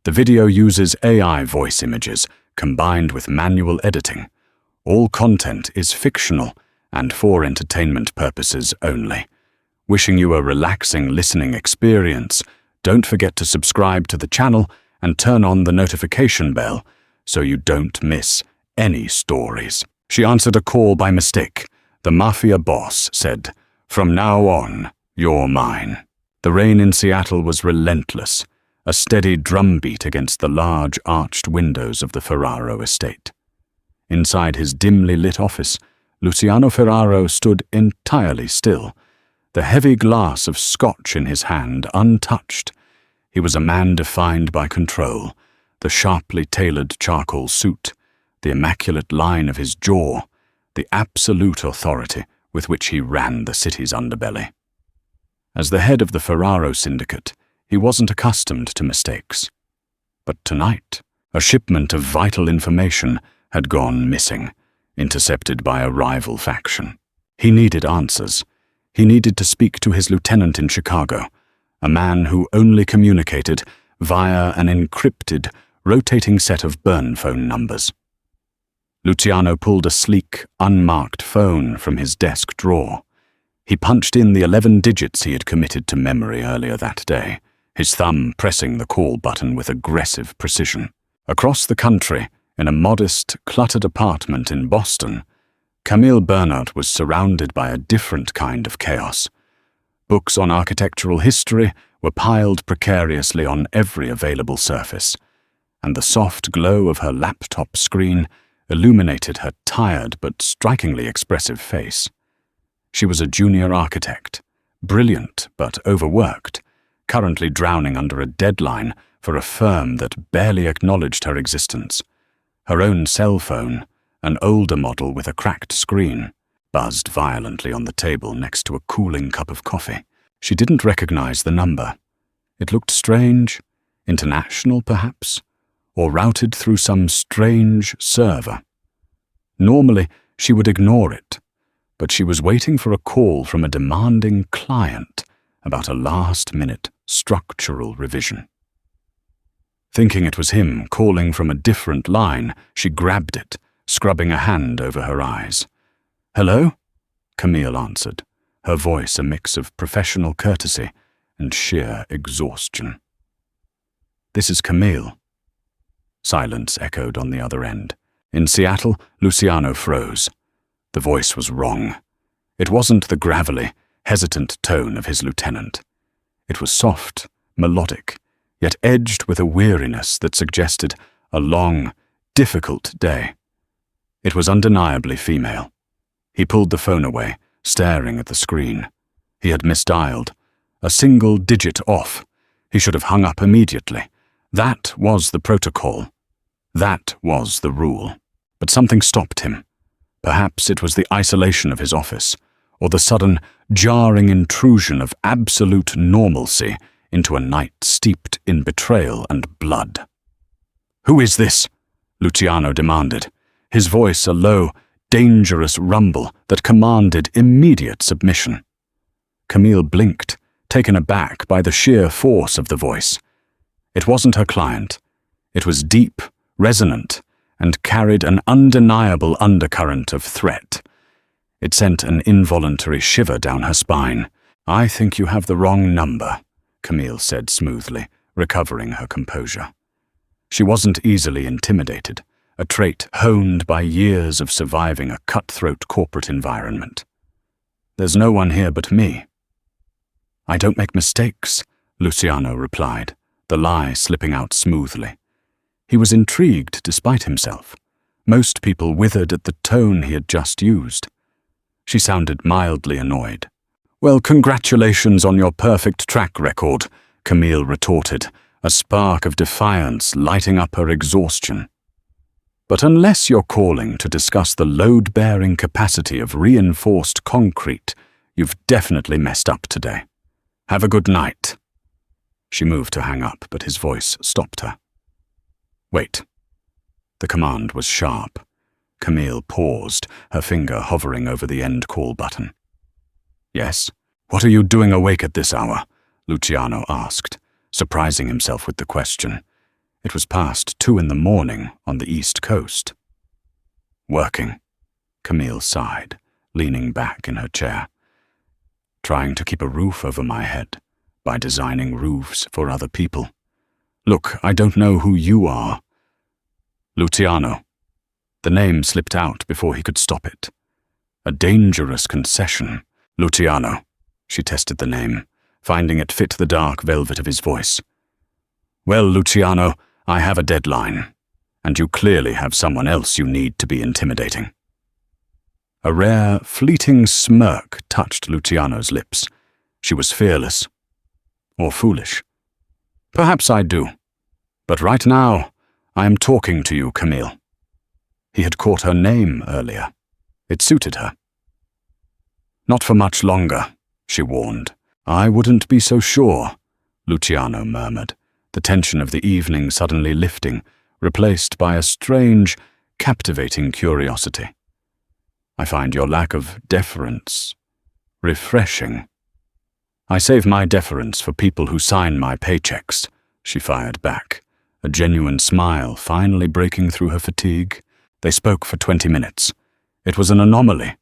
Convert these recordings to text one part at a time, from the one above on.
The video uses AI voice images combined with manual editing. All content is fictional and for entertainment purposes only. Wishing you a relaxing listening experience, don't forget to subscribe to the channel and turn on the notification bell so you don't miss any stories. She answered a call by mistake. The Mafia boss said, "From now on, you're mine." The rain in Seattle was relentless, a steady drumbeat against the large arched windows of the Ferraro estate. Inside his dimly lit office, Luciano Ferraro stood entirely still, the heavy glass of scotch in his hand untouched. He was a man defined by control, the sharply tailored charcoal suit, the immaculate line of his jaw, the absolute authority with which he ran the city's underbelly. As the head of the Ferraro syndicate, he wasn't accustomed to mistakes. But tonight, a shipment of vital information had gone missing, intercepted by a rival faction. He needed answers. He needed to speak to his lieutenant in Chicago, a man who only communicated via an encrypted, rotating set of burn phone numbers. Luciano pulled a sleek, unmarked phone from his desk drawer. He punched in the 11 digits he had committed to memory earlier that day, his thumb pressing the call button with aggressive precision. Across the country, in a modest, cluttered apartment in Boston, Camille Bernard was surrounded by a different kind of chaos. Books on architectural history were piled precariously on every available surface, and the soft glow of her laptop screen illuminated her tired but strikingly expressive face. She was a junior architect, brilliant but overworked, currently drowning under a deadline for a firm that barely acknowledged her existence. Her own cell phone, an older model with a cracked screen, buzzed violently on the table next to a cooling cup of coffee. She didn't recognize the number. It looked strange, international perhaps, or routed through some strange server. Normally, she would ignore it, but she was waiting for a call from a demanding client about a last-minute structural revision. Thinking it was him calling from a different line, she grabbed it, scrubbing a hand over her eyes. "Hello?" Camille answered, her voice a mix of professional courtesy and sheer exhaustion. "This is Camille." Silence echoed on the other end. In Seattle, Luciano froze. The voice was wrong. It wasn't the gravelly, hesitant tone of his lieutenant. It was soft, melodic, yet edged with a weariness that suggested a long, difficult day. It was undeniably female. He pulled the phone away, staring at the screen. He had misdialed. A single digit off. He should have hung up immediately. That was the protocol. That was the rule. But something stopped him. Perhaps it was the isolation of his office, or the sudden, jarring intrusion of absolute normalcy into a night steeped in betrayal and blood. "Who is this?" Luciano demanded, his voice a low, dangerous rumble that commanded immediate submission. Camille blinked, taken aback by the sheer force of the voice. It wasn't her client. It was deep, resonant, and carried an undeniable undercurrent of threat. It sent an involuntary shiver down her spine. "I think you have the wrong number," Camille said smoothly, recovering her composure. She wasn't easily intimidated, a trait honed by years of surviving a cutthroat corporate environment. "There's no one here but me." "I don't make mistakes," Luciano replied, the lie slipping out smoothly. He was intrigued despite himself. Most people withered at the tone he had just used. She sounded mildly annoyed. "Well, congratulations on your perfect track record," Camille retorted, a spark of defiance lighting up her exhaustion. "But unless you're calling to discuss the load-bearing capacity of reinforced concrete, you've definitely messed up today. Have a good night." She moved to hang up, but his voice stopped her. "Wait." The command was sharp. Camille paused, her finger hovering over the end call button. "Yes? What are you doing awake at this hour?" Luciano asked, surprising himself with the question. It was past 2 in the morning on the East Coast. Working, Camille sighed, leaning back in her chair. Trying to keep a roof over my head by designing roofs for other people. Look, I don't know who you are. Luciano. The name slipped out before he could stop it. A dangerous concession. Luciano. She tested the name, finding it fit the dark velvet of his voice. Well, Luciano, I have a deadline, and you clearly have someone else you need to be intimidating. A rare, fleeting smirk touched Luciano's lips. She was fearless. Or foolish. Perhaps I do. But right now, I am talking to you, Camille. He had caught her name earlier. It suited her. Not for much longer, she warned. I wouldn't be so sure, Luciano murmured, the tension of the evening suddenly lifting, replaced by a strange, captivating curiosity. I find your lack of deference refreshing. I save my deference for people who sign my paychecks, she fired back, a genuine smile finally breaking through her fatigue. They spoke for 20 minutes. It was an anomaly,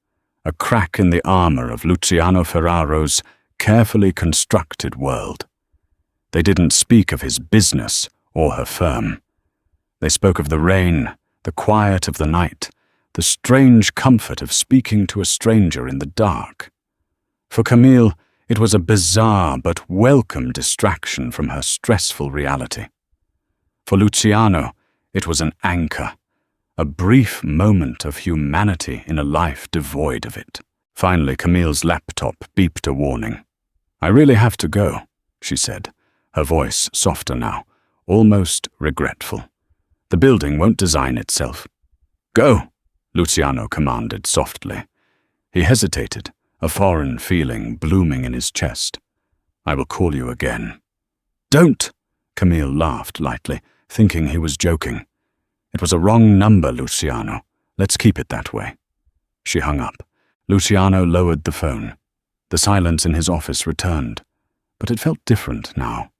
a crack in the armor of Luciano Ferraro's carefully constructed world. They didn't speak of his business or her firm. They spoke of the rain, the quiet of the night, the strange comfort of speaking to a stranger in the dark. For Camille, it was a bizarre but welcome distraction from her stressful reality. For Luciano, it was an anchor, a brief moment of humanity in a life devoid of it. Finally, Camille's laptop beeped a warning. I really have to go, she said, her voice softer now, almost regretful. The building won't design itself. Go, Luciano commanded softly. He hesitated, a foreign feeling blooming in his chest. I will call you again. Don't, Camille laughed lightly, thinking he was joking. It was a wrong number, Luciano. Let's keep it that way. She hung up. Luciano lowered the phone. The silence in his office returned, but it felt different now.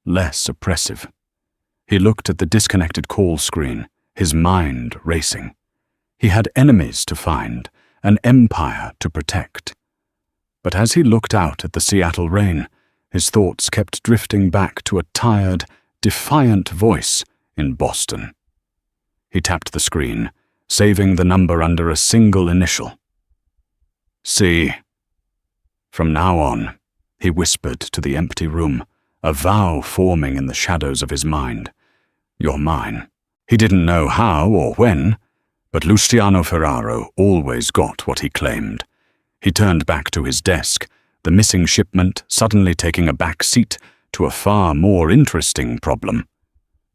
Less oppressive. He looked at the disconnected call screen, his mind racing. He had enemies to find, an empire to protect. But as he looked out at the Seattle rain, his thoughts kept drifting back to a tired, defiant voice in Boston. He tapped the screen, saving the number under a single initial. C. From now on, he whispered to the empty room, a vow forming in the shadows of his mind. You're mine. He didn't know how or when, but Luciano Ferraro always got what he claimed. He turned back to his desk, the missing shipment suddenly taking a back seat to a far more interesting problem.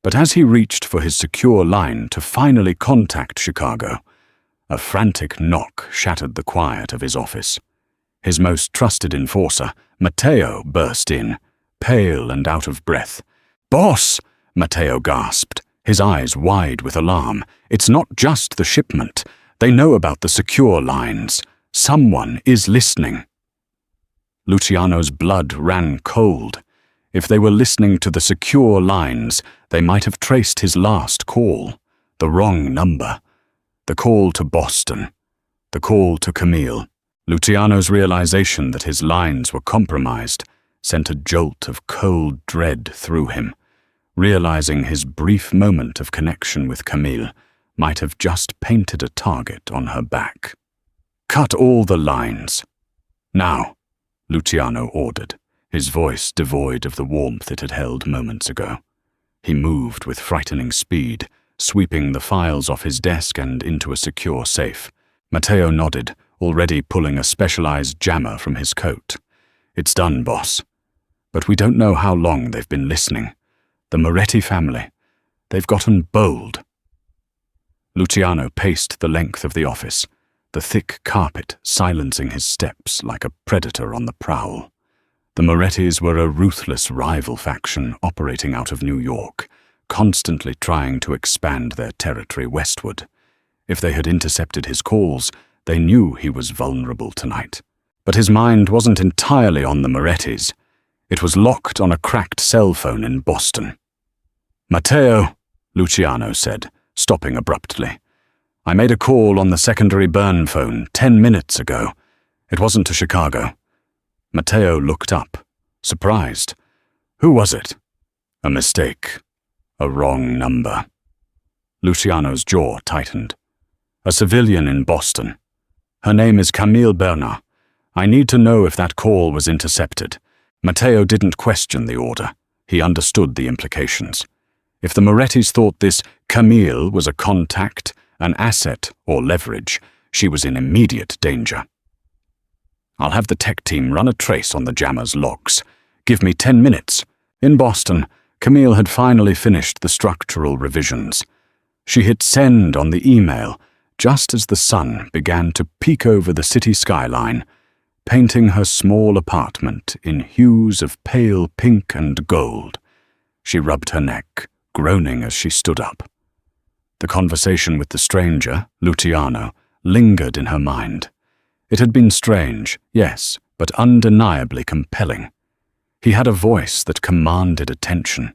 But as he reached for his secure line to finally contact Chicago, a frantic knock shattered the quiet of his office. His most trusted enforcer, Matteo, burst in, pale and out of breath. "Boss!" Matteo gasped, his eyes wide with alarm. "It's not just the shipment. They know about the secure lines. Someone is listening." Luciano's blood ran cold. If they were listening to the secure lines, they might have traced his last call, the wrong number. The call to Boston, the call to Camille. Luciano's realization that his lines were compromised sent a jolt of cold dread through him, realizing his brief moment of connection with Camille might have just painted a target on her back. "Cut all the lines. Now," Luciano ordered, his voice devoid of the warmth it had held moments ago. He moved with frightening speed, sweeping the files off his desk and into a secure safe. Matteo nodded, already pulling a specialized jammer from his coat. "It's done, boss. But we don't know how long they've been listening. The Moretti family. They've gotten bold." Luciano paced the length of the office, the thick carpet silencing his steps like a predator on the prowl. The Morettis were a ruthless rival faction operating out of New York, constantly trying to expand their territory westward. If they had intercepted his calls, they knew he was vulnerable tonight. But his mind wasn't entirely on the Morettis. It was locked on a cracked cell phone in Boston. Matteo, Luciano said, stopping abruptly. I made a call on the secondary burn phone 10 minutes ago. It wasn't to Chicago. Matteo looked up, surprised. Who was it? A mistake. A wrong number. Luciano's jaw tightened. A civilian in Boston. Her name is Camille Bernard. I need to know if that call was intercepted. Matteo didn't question the order. He understood the implications. If the Morettis thought this Camille was a contact, an asset, or leverage, she was in immediate danger. I'll have the tech team run a trace on the jammer's logs. Give me 10 minutes. In Boston, Camille had finally finished the structural revisions. She hit send on the email just as the sun began to peek over the city skyline, painting her small apartment in hues of pale pink and gold. She rubbed her neck, groaning as she stood up. The conversation with the stranger, Luciano, lingered in her mind. It had been strange, yes, but undeniably compelling. He had a voice that commanded attention,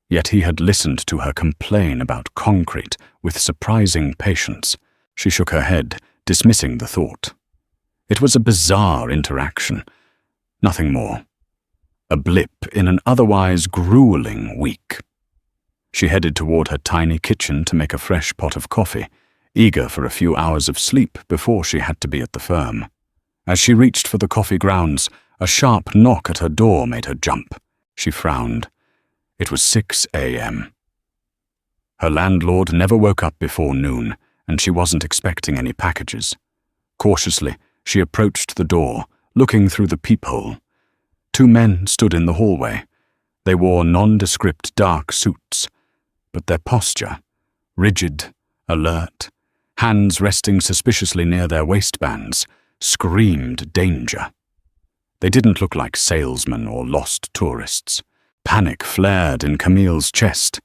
yet he had listened to her complain about concrete with surprising patience. She shook her head, dismissing the thought. It was a bizarre interaction, nothing more. A blip in an otherwise grueling week. She headed toward her tiny kitchen to make a fresh pot of coffee, eager for a few hours of sleep before she had to be at the firm. As she reached for the coffee grounds, a sharp knock at her door made her jump. She frowned. It was 6 a.m. Her landlord never woke up before noon, and she wasn't expecting any packages. Cautiously, she approached the door, looking through the peephole. 2 men stood in the hallway. They wore nondescript dark suits, but their posture, rigid, alert, hands resting suspiciously near their waistbands, screamed danger. They didn't look like salesmen or lost tourists. Panic flared in Camille's chest.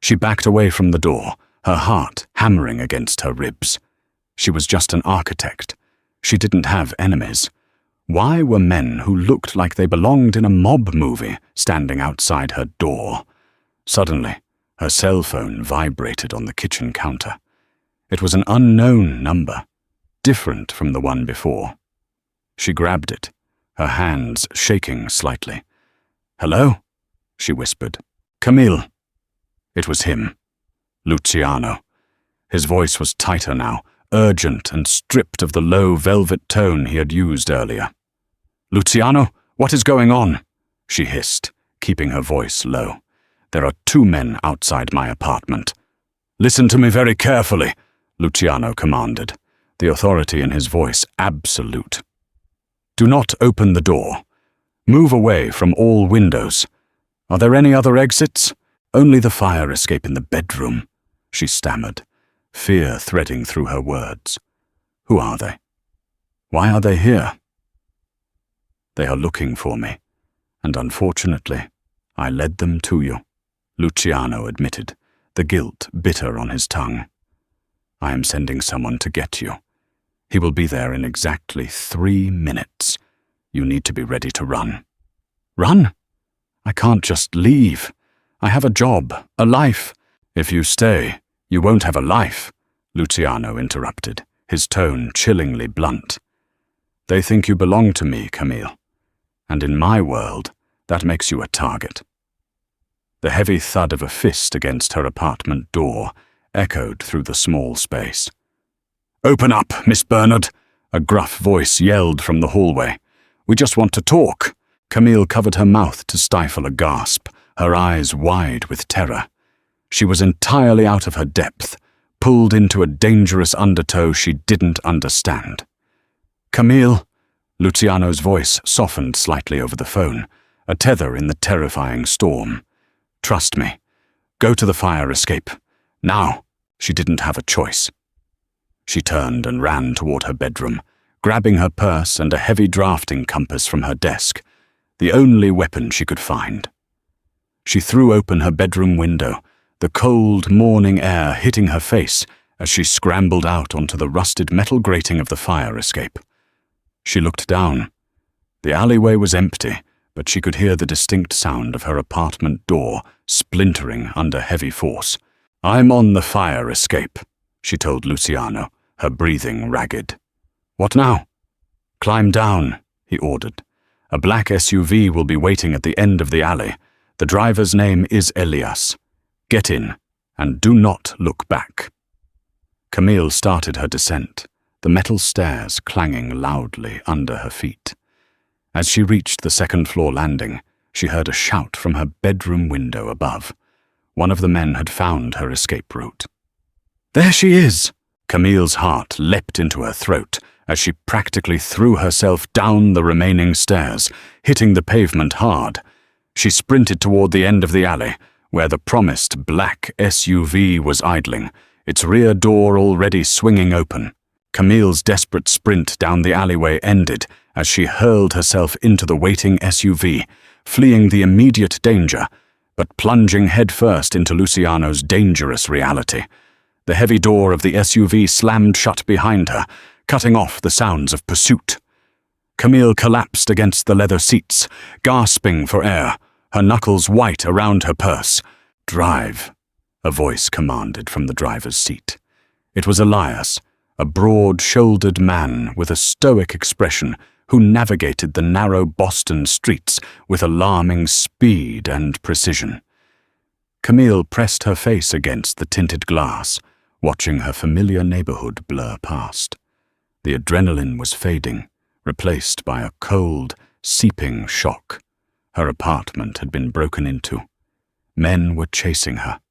She backed away from the door, her heart hammering against her ribs. She was just an architect. She didn't have enemies. Why were men who looked like they belonged in a mob movie standing outside her door? Suddenly, her cell phone vibrated on the kitchen counter. It was an unknown number, different from the one before. She grabbed it, her hands shaking slightly. "Hello?" she whispered. "Camille." It was him. Luciano. His voice was tighter now, urgent and stripped of the low velvet tone he had used earlier. "Luciano, what is going on?" she hissed, keeping her voice low. "There are 2 men outside my apartment." "Listen to me very carefully," Luciano commanded, the authority in his voice absolute. "Do not open the door. Move away from all windows. Are there any other exits?" "Only the fire escape in the bedroom," she stammered, fear threading through her words. "Who are they? Why are they here?" "They are looking for me, and unfortunately, I led them to you," Luciano admitted, the guilt bitter on his tongue. "I am sending someone to get you. He will be there in exactly 3 minutes. You need to be ready to run." "Run? I can't just leave. I have a job, a life." "If you stay, you won't have a life," Luciano interrupted, his tone chillingly blunt. "They think you belong to me, Camille, and in my world, that makes you a target." The heavy thud of a fist against her apartment door echoed through the small space. "Open up, Miss Bernard," a gruff voice yelled from the hallway. "We just want to talk." Camille covered her mouth to stifle a gasp, her eyes wide with terror. She was entirely out of her depth, pulled into a dangerous undertow she didn't understand. "Camille," Luciano's voice softened slightly over the phone, a tether in the terrifying storm. "Trust me. Go to the fire escape. Now." She didn't have a choice. She turned and ran toward her bedroom, grabbing her purse and a heavy drafting compass from her desk, the only weapon she could find. She threw open her bedroom window, the cold morning air hitting her face as she scrambled out onto the rusted metal grating of the fire escape. She looked down. The alleyway was empty, but she could hear the distinct sound of her apartment door splintering under heavy force. "I'm on the fire escape," she told Luciano, her breathing ragged. "What now?" "Climb down," he ordered. "A black SUV will be waiting at the end of the alley. The driver's name is Elias. Get in, and do not look back." Camille started her descent, the metal stairs clanging loudly under her feet. As she reached the second-floor landing, she heard a shout from her bedroom window above. One of the men had found her escape route. "There she is!" Camille's heart leapt into her throat as she practically threw herself down the remaining stairs, hitting the pavement hard. She sprinted toward the end of the alley, where the promised black SUV was idling, its rear door already swinging open. Camille's desperate sprint down the alleyway ended as she hurled herself into the waiting SUV, fleeing the immediate danger, but plunging headfirst into Luciano's dangerous reality. The heavy door of the SUV slammed shut behind her, cutting off the sounds of pursuit. Camille collapsed against the leather seats, gasping for air, her knuckles white around her purse. "Drive," a voice commanded from the driver's seat. It was Elias, a broad-shouldered man with a stoic expression who navigated the narrow Boston streets with alarming speed and precision. Camille pressed her face against the tinted glass, watching her familiar neighborhood blur past. The adrenaline was fading, replaced by a cold, seeping shock. Her apartment had been broken into. Men were chasing her,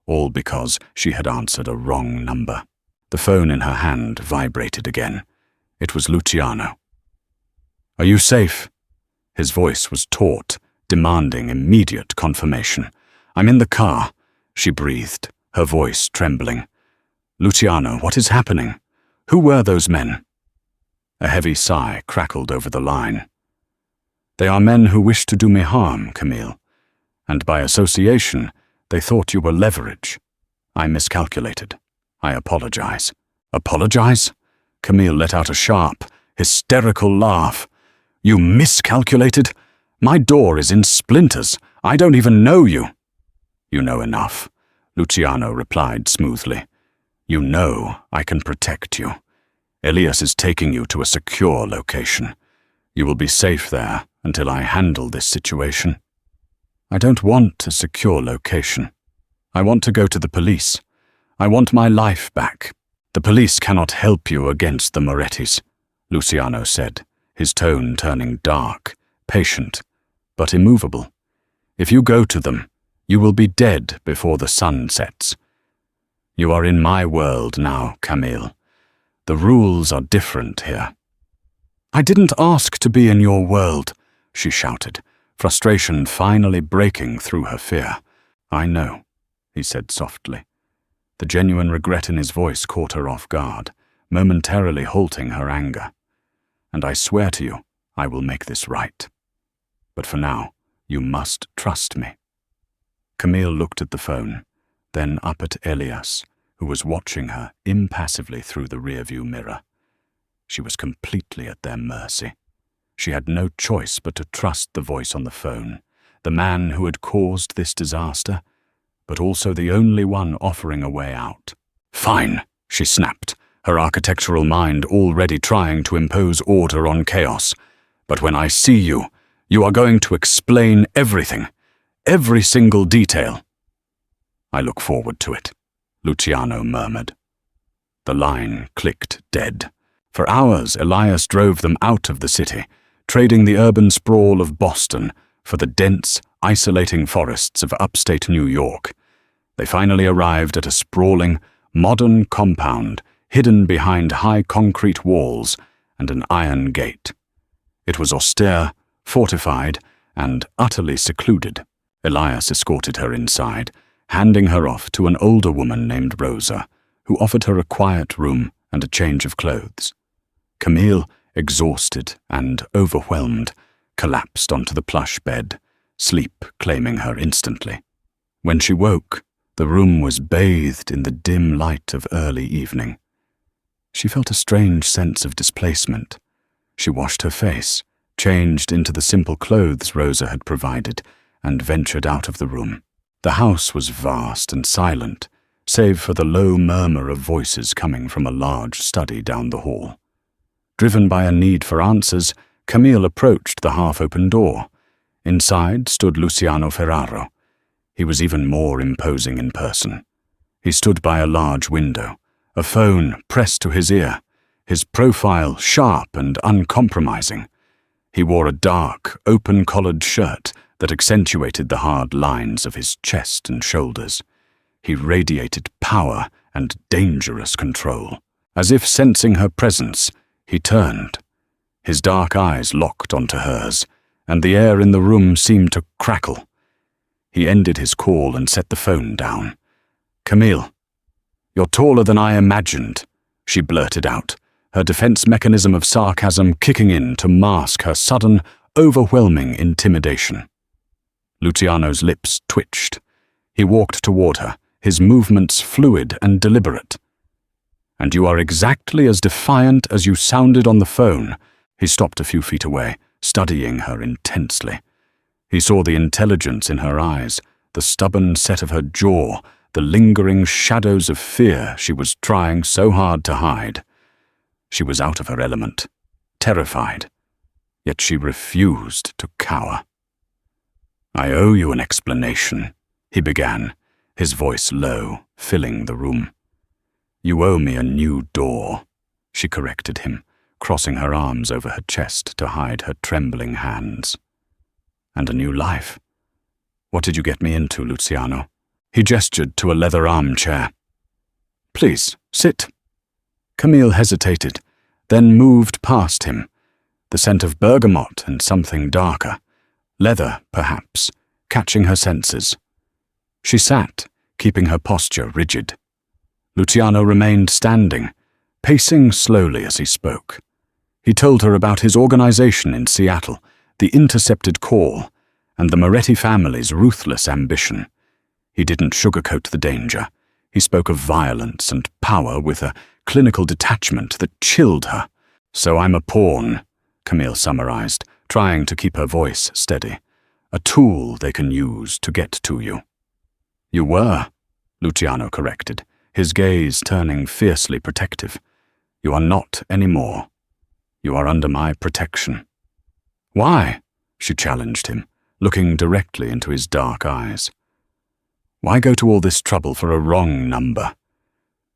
all because she had answered a wrong number. The phone in her hand vibrated again. It was Luciano. "Are you safe?" His voice was taut, demanding immediate confirmation. "I'm in the car," she breathed, her voice trembling. "Luciano, what is happening? Who were those men?" A heavy sigh crackled over the line. "They are men who wish to do me harm, Camille. And by association, they thought you were leverage. I miscalculated. I apologize." "Apologize?" Camille let out a sharp, hysterical laugh. "You miscalculated? My door is in splinters. I don't even know you." "You know enough," Luciano replied smoothly. "You know I can protect you. Elias is taking you to a secure location. You will be safe there until I handle this situation." "I don't want a secure location. I want to go to the police. I want my life back." "The police cannot help you against the Morettis," Luciano said, his tone turning dark, patient, but immovable. "If you go to them, you will be dead before the sun sets. You are in my world now, Camille. The rules are different here." "I didn't ask to be in your world," she shouted, frustration finally breaking through her fear. "I know," he said softly. The genuine regret in his voice caught her off guard, momentarily halting her anger. "And I swear to you, I will make this right. But for now, you must trust me." Camille looked at the phone, then up at Elias, who was watching her impassively through the rearview mirror. She was completely at their mercy. She had no choice but to trust the voice on the phone, the man who had caused this disaster, but also the only one offering a way out. "Fine," she snapped, her architectural mind already trying to impose order on chaos. "But when I see you, you are going to explain everything, every single detail." "I look forward to it," Luciano murmured. The line clicked dead. For hours, Elias drove them out of the city, trading the urban sprawl of Boston for the dense, isolating forests of upstate New York. They finally arrived at a sprawling, modern compound hidden behind high concrete walls and an iron gate. It was austere, fortified, and utterly secluded. Elias escorted her inside, handing her off to an older woman named Rosa, who offered her a quiet room and a change of clothes. Camille, exhausted and overwhelmed, collapsed onto the plush bed, sleep claiming her instantly. When she woke, the room was bathed in the dim light of early evening. She felt a strange sense of displacement. She washed her face, changed into the simple clothes Rosa had provided, and ventured out of the room. The house was vast and silent, save for the low murmur of voices coming from a large study down the hall. Driven by a need for answers, Camille approached the half-open door. Inside stood Luciano Ferraro. He was even more imposing in person. He stood by a large window, a phone pressed to his ear, his profile sharp and uncompromising. He wore a dark, open-collared shirt that accentuated the hard lines of his chest and shoulders. He radiated power and dangerous control. As if sensing her presence, he turned. His dark eyes locked onto hers, and the air in the room seemed to crackle. He ended his call and set the phone down. "Camille, you're taller than I imagined," she blurted out, her defense mechanism of sarcasm kicking in to mask her sudden, overwhelming intimidation. Luciano's lips twitched. He walked toward her, his movements fluid and deliberate. "And you are exactly as defiant as you sounded on the phone." He stopped a few feet away, studying her intensely. He saw the intelligence in her eyes, the stubborn set of her jaw, the lingering shadows of fear she was trying so hard to hide. She was out of her element, terrified, yet she refused to cower. "I owe you an explanation," he began, his voice low, filling the room. "You owe me a new door," she corrected him, crossing her arms over her chest to hide her trembling hands. "And a new life. What did you get me into, Luciano?" He gestured to a leather armchair. "Please, sit." Camille hesitated, then moved past him, the scent of bergamot and something darker, leather, perhaps, catching her senses. She sat, keeping her posture rigid. Luciano remained standing, pacing slowly as he spoke. He told her about his organization in Seattle, the intercepted call, and the Moretti family's ruthless ambition. He didn't sugarcoat the danger. He spoke of violence and power with a clinical detachment that chilled her. "So I'm a pawn," Camille summarized, trying to keep her voice steady. "A tool they can use to get to you." "You were," Luciano corrected, his gaze turning fiercely protective. "You are not anymore. You are under my protection." "Why?" she challenged him, looking directly into his dark eyes. "Why go to all this trouble for a wrong number?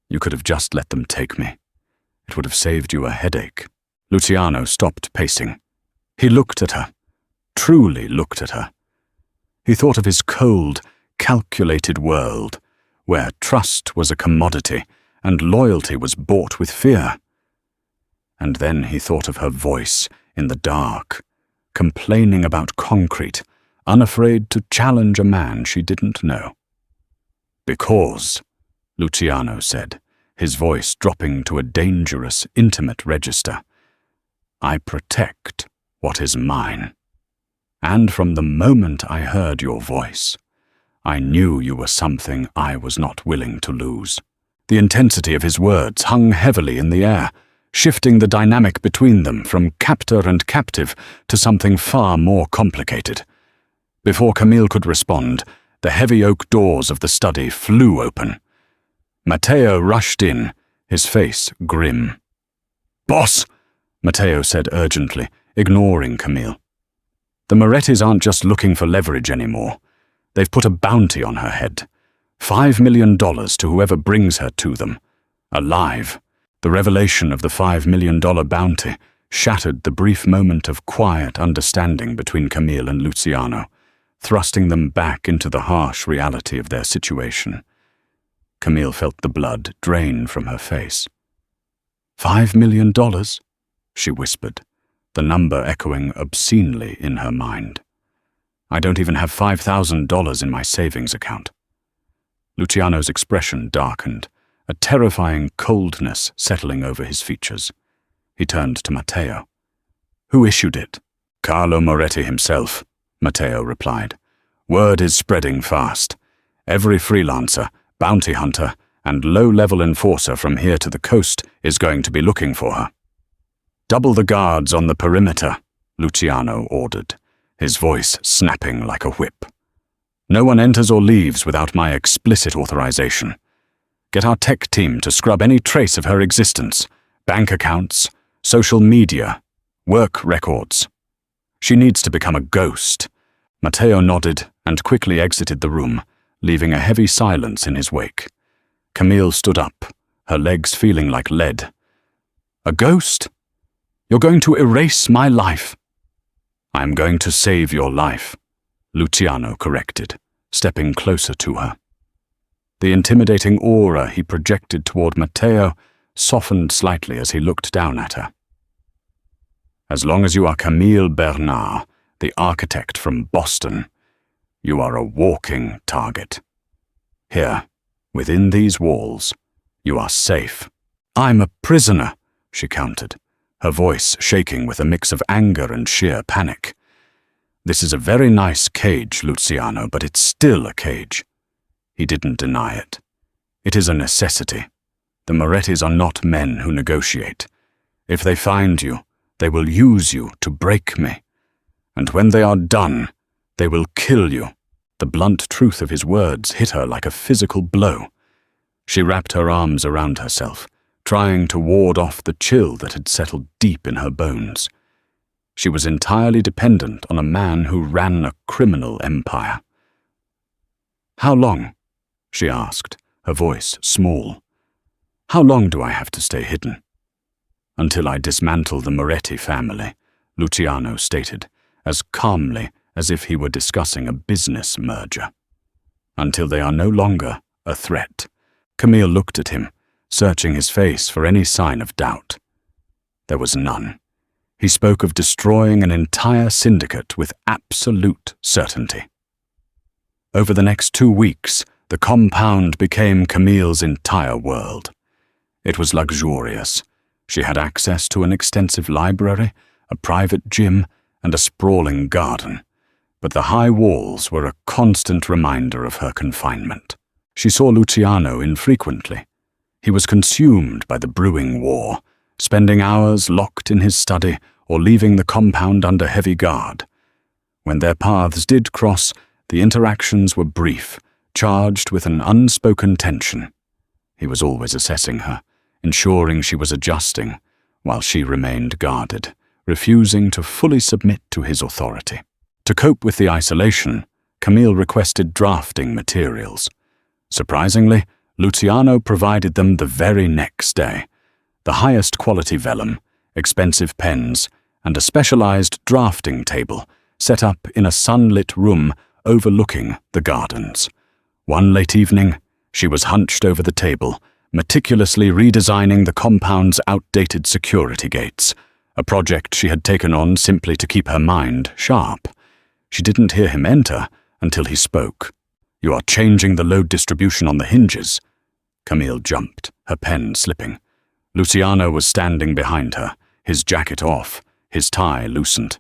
You could have just let them take me. It would have saved you a headache." Luciano stopped pacing. He looked at her, truly looked at her. He thought of his cold, calculated world, where trust was a commodity and loyalty was bought with fear. And then he thought of her voice in the dark, complaining about concrete, unafraid to challenge a man she didn't know. "Because," Luciano said, his voice dropping to a dangerous, intimate register, "I protect what is mine. And from the moment I heard your voice, I knew you were something I was not willing to lose." The intensity of his words hung heavily in the air, shifting the dynamic between them from captor and captive to something far more complicated. Before Camille could respond, the heavy oak doors of the study flew open. Matteo rushed in, his face grim. "Boss!" Matteo said urgently, ignoring Camille. "The Morettis aren't just looking for leverage anymore. They've put a bounty on her head. $5 million to whoever brings her to them. Alive." The revelation of the $5 million bounty shattered the brief moment of quiet understanding between Camille and Luciano, thrusting them back into the harsh reality of their situation. Camille felt the blood drain from her face. $5 million? She whispered, the number echoing obscenely in her mind. "I don't even have $5,000 in my savings account." Luciano's expression darkened, a terrifying coldness settling over his features. He turned to Matteo. "Who issued it?" "Carlo Moretti himself," Matteo replied. "Word is spreading fast. Every freelancer, bounty hunter, and low-level enforcer from here to the coast is going to be looking for her. Double the guards on the perimeter," Luciano ordered, his voice snapping like a whip. "No one enters or leaves without my explicit authorization. Get our tech team to scrub any trace of her existence, bank accounts, social media, work records. She needs to become a ghost." Matteo nodded and quickly exited the room, leaving a heavy silence in his wake. Camille stood up, her legs feeling like lead. "A ghost? You're going to erase my life." "I'm going to save your life," Luciano corrected, stepping closer to her. The intimidating aura he projected toward Matteo softened slightly as he looked down at her. "As long as you are Camille Bernard, the architect from Boston, you are a walking target. Here, within these walls, you are safe." "I'm a prisoner," she countered, her voice shaking with a mix of anger and sheer panic. "This is a very nice cage, Luciano, but it's still a cage." He didn't deny it. "It is a necessity. The Morettis are not men who negotiate. If they find you, they will use you to break me. And when they are done, they will kill you." The blunt truth of his words hit her like a physical blow. She wrapped her arms around herself, trying to ward off the chill that had settled deep in her bones. She was entirely dependent on a man who ran a criminal empire. "How long?" she asked, her voice small. "How long do I have to stay hidden?" "Until I dismantle the Moretti family," Luciano stated, as calmly as if he were discussing a business merger. "Until they are no longer a threat." Camille looked at him, searching his face for any sign of doubt. There was none. He spoke of destroying an entire syndicate with absolute certainty. Over the next 2 weeks, the compound became Camille's entire world. It was luxurious. She had access to an extensive library, a private gym, and a sprawling garden. But the high walls were a constant reminder of her confinement. She saw Luciano infrequently. He was consumed by the brewing war, spending hours locked in his study or leaving the compound under heavy guard. When their paths did cross, the interactions were brief, charged with an unspoken tension. He was always assessing her, ensuring she was adjusting, while she remained guarded, refusing to fully submit to his authority. To cope with the isolation, Camille requested drafting materials. Surprisingly, Luciano provided them the very next day. The highest quality vellum, expensive pens, and a specialized drafting table set up in a sunlit room overlooking the gardens. One late evening, she was hunched over the table, meticulously redesigning the compound's outdated security gates, a project she had taken on simply to keep her mind sharp. She didn't hear him enter until he spoke. "You are changing the load distribution on the hinges." Camille jumped, her pen slipping. Luciano was standing behind her, his jacket off, his tie loosened.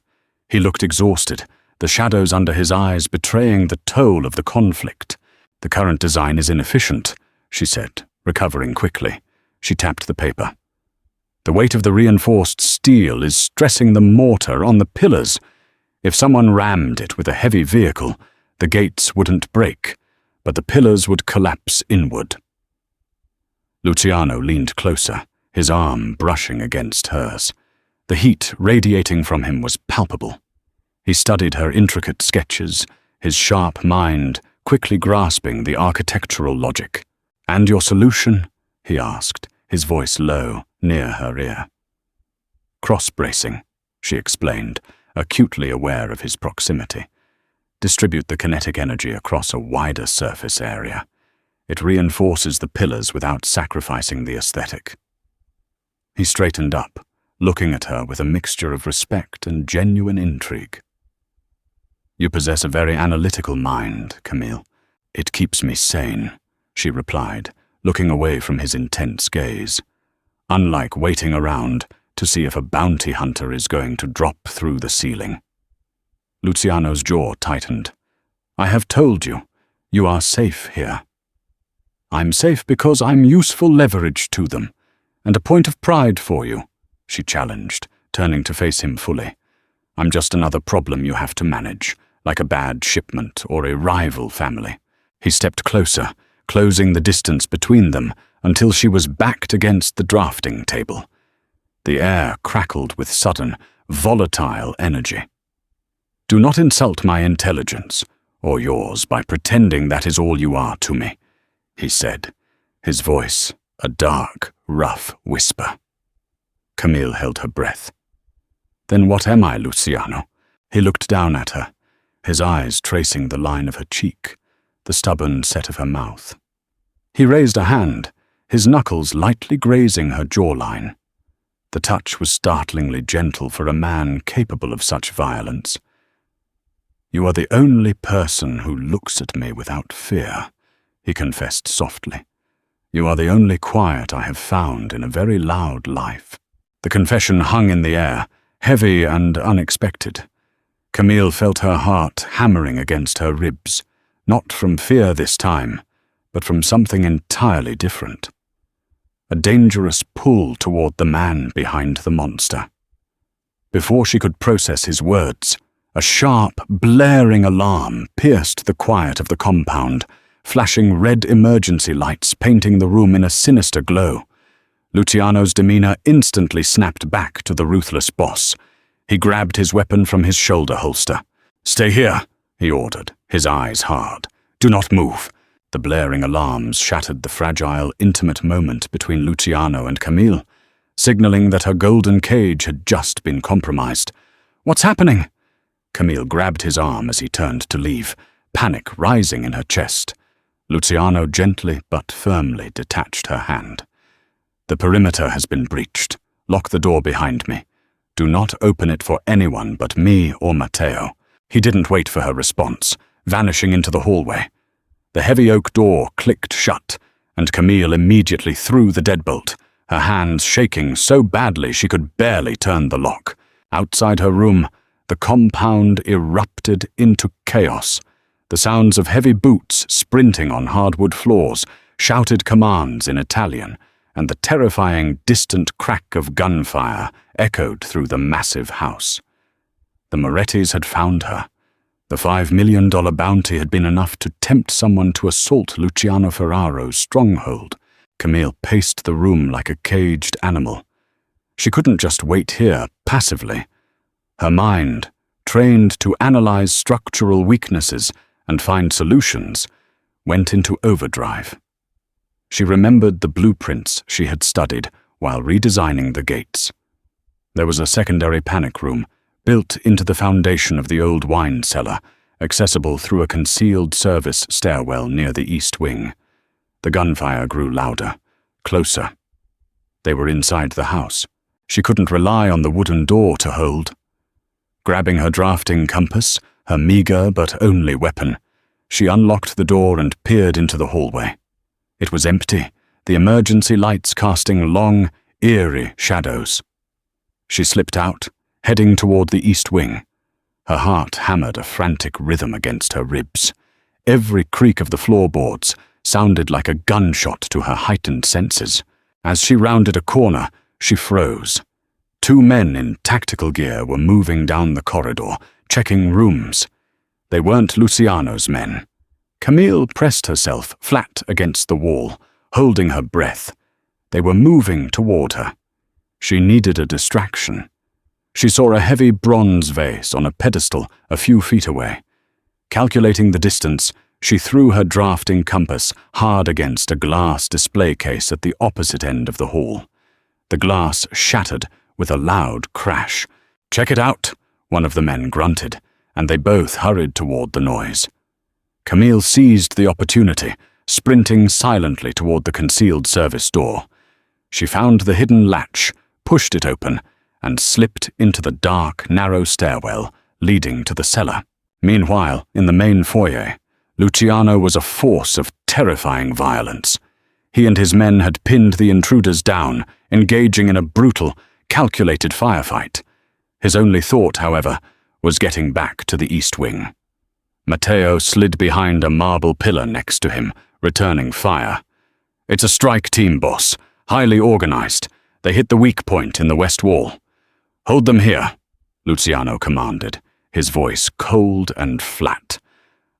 He looked exhausted, the shadows under his eyes betraying the toll of the conflict. "The current design is inefficient," she said, recovering quickly. She tapped the paper. "The weight of the reinforced steel is stressing the mortar on the pillars. If someone rammed it with a heavy vehicle, the gates wouldn't break, but the pillars would collapse inward." Luciano leaned closer, his arm brushing against hers. The heat radiating from him was palpable. He studied her intricate sketches, his sharp mind quickly grasping the architectural logic. "And your solution?" he asked, his voice low, near her ear. "Cross-bracing," she explained, acutely aware of his proximity. "Distribute the kinetic energy across a wider surface area. It reinforces the pillars without sacrificing the aesthetic." He straightened up, looking at her with a mixture of respect and genuine intrigue. "You possess a very analytical mind, Camille. It keeps me sane," she replied, looking away from his intense gaze. "Unlike waiting around to see if a bounty hunter is going to drop through the ceiling." Luciano's jaw tightened. "I have told you, you are safe here." "I'm safe because I'm useful leverage to them, and a point of pride for you," she challenged, turning to face him fully. I'm just another problem you have to manage, like a bad shipment or a rival family. He stepped closer, closing the distance between them until she was backed against the drafting table. The air crackled with sudden, volatile energy. Do not insult my intelligence, or yours, by pretending that is all you are to me, he said, his voice a dark, rough whisper. Camille held her breath. Then what am I, Luciano? He looked down at her, his eyes tracing the line of her cheek, the stubborn set of her mouth. He raised a hand, his knuckles lightly grazing her jawline. The touch was startlingly gentle for a man capable of such violence. You are the only person who looks at me without fear, he confessed softly. You are the only quiet I have found in a very loud life. The confession hung in the air, heavy and unexpected. Camille felt her heart hammering against her ribs, not from fear this time, but from something entirely different. A dangerous pull toward the man behind the monster. Before she could process his words, a sharp, blaring alarm pierced the quiet of the compound, flashing red emergency lights painting the room in a sinister glow. Luciano's demeanor instantly snapped back to the ruthless boss. He grabbed his weapon from his shoulder holster. "Stay here," he ordered, his eyes hard. "Do not move." The blaring alarms shattered the fragile, intimate moment between Luciano and Camille, signaling that her golden cage had just been compromised. "What's happening?" Camille grabbed his arm as he turned to leave, panic rising in her chest. Luciano gently but firmly detached her hand. "The perimeter has been breached. Lock the door behind me. Do not open it for anyone but me or Matteo." He didn't wait for her response, vanishing into the hallway. The heavy oak door clicked shut, and Camille immediately threw the deadbolt, her hands shaking so badly she could barely turn the lock. Outside her room, the compound erupted into chaos. The sounds of heavy boots sprinting on hardwood floors shouted commands in Italian, and the terrifying distant crack of gunfire echoed through the massive house. The Morettis had found her. The $5 million bounty had been enough to tempt someone to assault Luciano Ferraro's stronghold. Camille paced the room like a caged animal. She couldn't just wait here, passively. Her mind, trained to analyze structural weaknesses and find solutions, went into overdrive. She remembered the blueprints she had studied while redesigning the gates. There was a secondary panic room, built into the foundation of the old wine cellar, accessible through a concealed service stairwell near the east wing. The gunfire grew louder, closer. They were inside the house. She couldn't rely on the wooden door to hold. Grabbing her drafting compass, her meager but only weapon, she unlocked the door and peered into the hallway. It was empty, the emergency lights casting long, eerie shadows. She slipped out, heading toward the east wing. Her heart hammered a frantic rhythm against her ribs. Every creak of the floorboards sounded like a gunshot to her heightened senses. As she rounded a corner, she froze. Two men in tactical gear were moving down the corridor, checking rooms. They weren't Luciano's men. Camille pressed herself flat against the wall, holding her breath. They were moving toward her. She needed a distraction. She saw a heavy bronze vase on a pedestal a few feet away. Calculating the distance, she threw her drafting compass hard against a glass display case at the opposite end of the hall. The glass shattered with a loud crash. "Check it out," one of the men grunted, and they both hurried toward the noise. Camille seized the opportunity, sprinting silently toward the concealed service door. She found the hidden latch, pushed it open, and slipped into the dark, narrow stairwell leading to the cellar. Meanwhile, in the main foyer, Luciano was a force of terrifying violence. He and his men had pinned the intruders down, engaging in a brutal, calculated firefight. His only thought, however, was getting back to the east wing. Matteo slid behind a marble pillar next to him, returning fire. "It's a strike team, boss. Highly organized. They hit the weak point in the west wall. Hold them here." Luciano commanded, his voice cold and flat.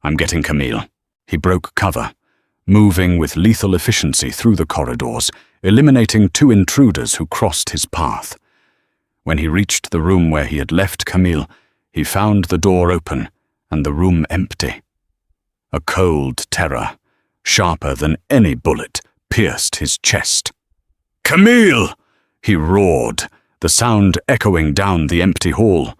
"I'm getting Camille." He broke cover, moving with lethal efficiency through the corridors, eliminating 2 intruders who crossed his path. When he reached the room where he had left Camille, he found the door open and the room empty. A cold terror, sharper than any bullet, pierced his chest. "Camille!" he roared, the sound echoing down the empty hall.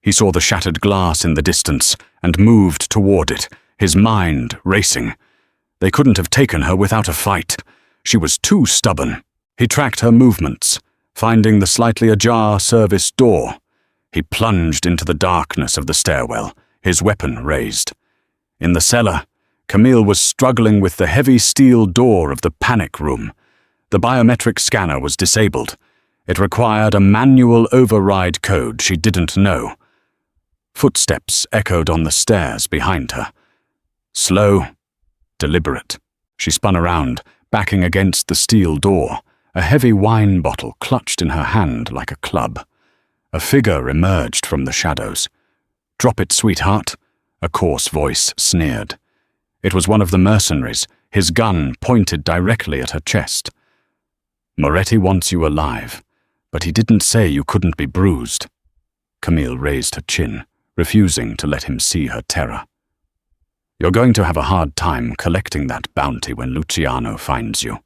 He saw the shattered glass in the distance and moved toward it, his mind racing. They couldn't have taken her without a fight. She was too stubborn. He tracked her movements, finding the slightly ajar service door. He plunged into the darkness of the stairwell, his weapon raised. In the cellar, Camille was struggling with the heavy steel door of the panic room. The biometric scanner was disabled. It required a manual override code she didn't know. Footsteps echoed on the stairs behind her. Slow, deliberate. She spun around, backing against the steel door, a heavy wine bottle clutched in her hand like a club. A figure emerged from the shadows. "Drop it, sweetheart," a coarse voice sneered. It was one of the mercenaries, his gun pointed directly at her chest. "Moretti wants you alive, but he didn't say you couldn't be bruised." Camille raised her chin, refusing to let him see her terror. "You're going to have a hard time collecting that bounty when Luciano finds you."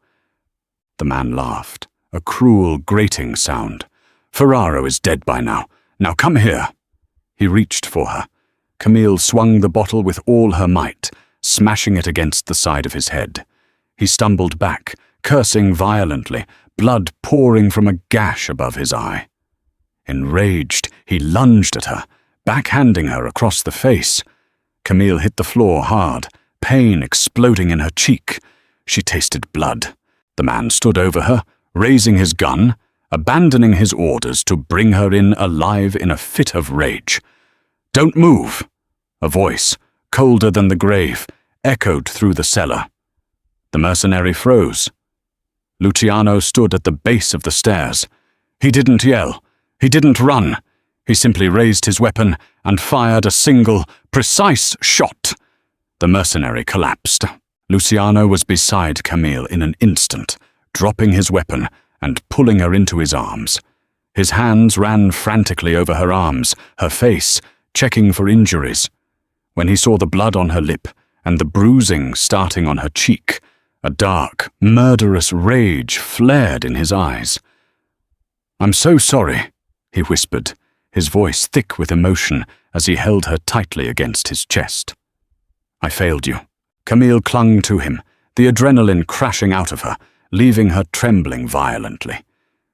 The man laughed, a cruel, grating sound. "Ferraro is dead by now. Now come here." He reached for her. Camille swung the bottle with all her might, smashing it against the side of his head. He stumbled back, cursing violently, blood pouring from a gash above his eye. Enraged, he lunged at her, backhanding her across the face. Camille hit the floor hard, pain exploding in her cheek. She tasted blood. The man stood over her, raising his gun, abandoning his orders to bring her in alive in a fit of rage. "Don't move!" A voice, colder than the grave, echoed through the cellar. The mercenary froze. Luciano stood at the base of the stairs. He didn't yell. He didn't run. He simply raised his weapon and fired a single, precise shot. The mercenary collapsed. Luciano was beside Camille in an instant, dropping his weapon and pulling her into his arms. His hands ran frantically over her arms, her face, checking for injuries. When he saw the blood on her lip and the bruising starting on her cheek, a dark, murderous rage flared in his eyes. "I'm so sorry," he whispered, his voice thick with emotion as he held her tightly against his chest. "I failed you." Camille clung to him, the adrenaline crashing out of her, leaving her trembling violently.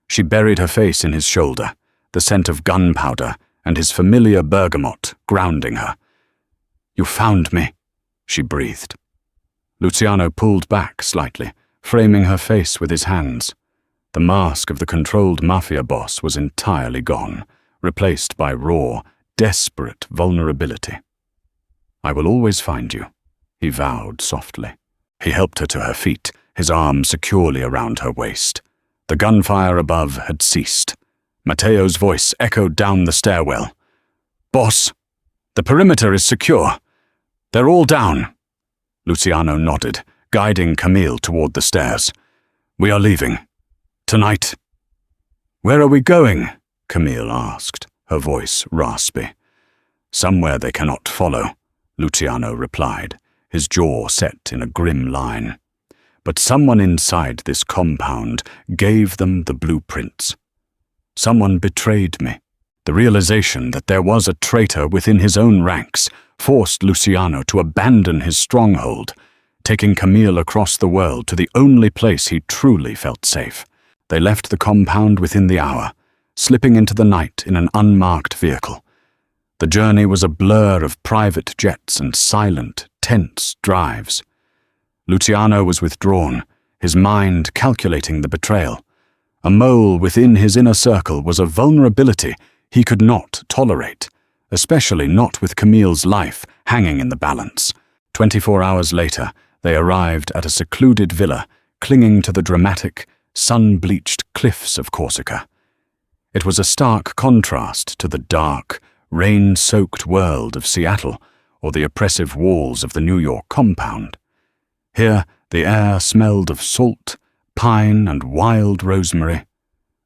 She buried her face in his shoulder, the scent of gunpowder and his familiar bergamot grounding her. "You found me," she breathed. Luciano pulled back slightly, framing her face with his hands. The mask of the controlled Mafia boss was entirely gone, replaced by raw, desperate vulnerability. "I will always find you," he vowed softly. He helped her to her feet, his arm securely around her waist. The gunfire above had ceased. Matteo's voice echoed down the stairwell. "Boss, the perimeter is secure. They're all down." Luciano nodded, guiding Camille toward the stairs. "We are leaving. Tonight." "Where are we going?" Camille asked, her voice raspy. "Somewhere they cannot follow," Luciano replied, his jaw set in a grim line. "But someone inside this compound gave them the blueprints. Someone betrayed me." The realization that there was a traitor within his own ranks forced Luciano to abandon his stronghold, taking Camille across the world to the only place he truly felt safe. They left the compound within the hour, slipping into the night in an unmarked vehicle. The journey was a blur of private jets and silent, tense drives. Luciano was withdrawn, his mind calculating the betrayal. A mole within his inner circle was a vulnerability he could not tolerate, especially not with Camille's life hanging in the balance. 24 hours later, they arrived at a secluded villa clinging to the dramatic, sun-bleached cliffs of Corsica. It was a stark contrast to the dark, rain-soaked world of Seattle or the oppressive walls of the New York compound. Here, the air smelled of salt, pine, and wild rosemary.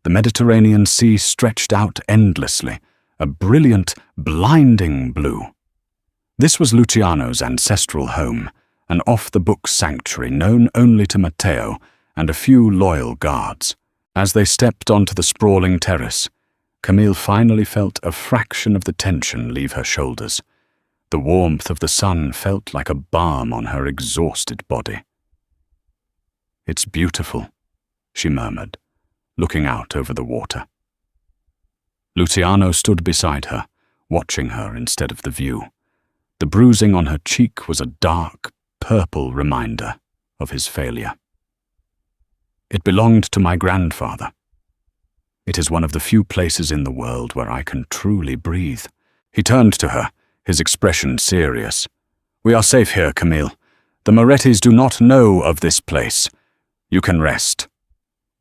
The Mediterranean Sea stretched out endlessly, a brilliant, blinding blue. This was Luciano's ancestral home, an off-the-books sanctuary known only to Matteo and a few loyal guards. As they stepped onto the sprawling terrace, Camille finally felt a fraction of the tension leave her shoulders. The warmth of the sun felt like a balm on her exhausted body. "It's beautiful," she murmured, looking out over the water. Luciano stood beside her, watching her instead of the view. The bruising on her cheek was a dark, purple reminder of his failure. "It belonged to my grandfather. It is one of the few places in the world where I can truly breathe." He turned to her, his expression serious. "We are safe here, Camille. The Morettis do not know of this place. You can rest."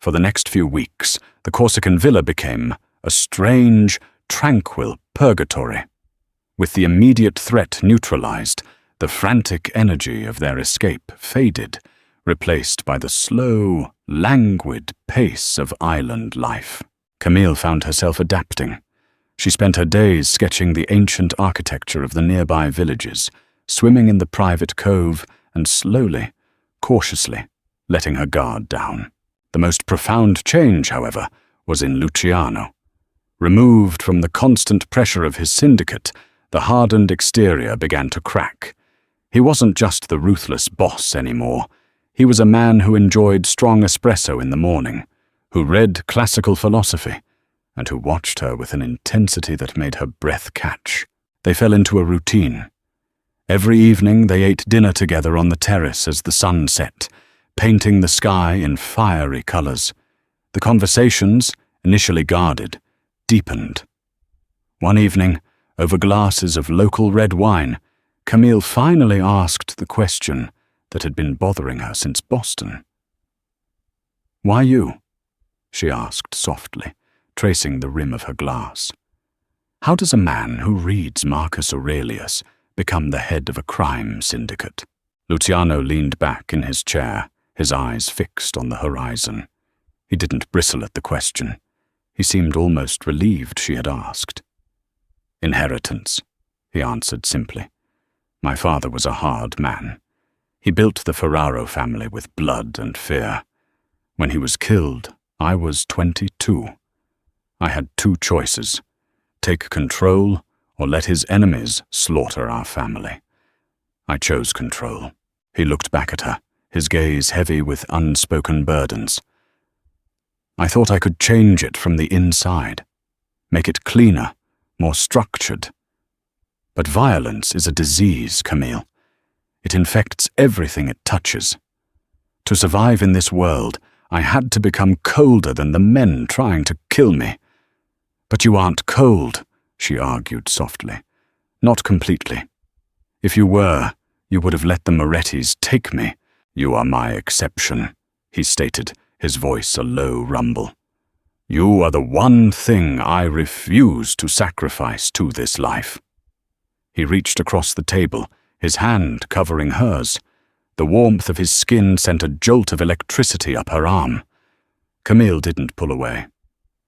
For the next few weeks, the Corsican villa became a strange, tranquil purgatory. With the immediate threat neutralized, the frantic energy of their escape faded, replaced by the slow, languid pace of island life. Camille found herself adapting. She spent her days sketching the ancient architecture of the nearby villages, swimming in the private cove, and slowly, cautiously, letting her guard down. The most profound change, however, was in Luciano. Removed from the constant pressure of his syndicate, the hardened exterior began to crack. He wasn't just the ruthless boss anymore. He was a man who enjoyed strong espresso in the morning, who read classical philosophy, and who watched her with an intensity that made her breath catch. They fell into a routine. Every evening they ate dinner together on the terrace as the sun set, painting the sky in fiery colors. The conversations, initially guarded, deepened. One evening, over glasses of local red wine, Camille finally asked the question that had been bothering her since Boston. "Why you?" she asked softly, tracing the rim of her glass. "How does a man who reads Marcus Aurelius become the head of a crime syndicate?" Luciano leaned back in his chair, his eyes fixed on the horizon. He didn't bristle at the question. He seemed almost relieved she had asked. "Inheritance," he answered simply. "My father was a hard man. He built the Ferraro family with blood and fear. When he was killed, I was 22. I had two choices: take control or let his enemies slaughter our family. I chose control." He looked back at her, his gaze heavy with unspoken burdens. "I thought I could change it from the inside, make it cleaner, more structured. But violence is a disease, Camille. It infects everything it touches. To survive in this world, I had to become colder than the men trying to kill me." "But you aren't cold," she argued softly. "Not completely. If you were, you would have let the Morettis take me." "You are my exception," he stated, his voice a low rumble. "You are the one thing I refuse to sacrifice to this life." He reached across the table, his hand covering hers. The warmth of his skin sent a jolt of electricity up her arm. Camille didn't pull away.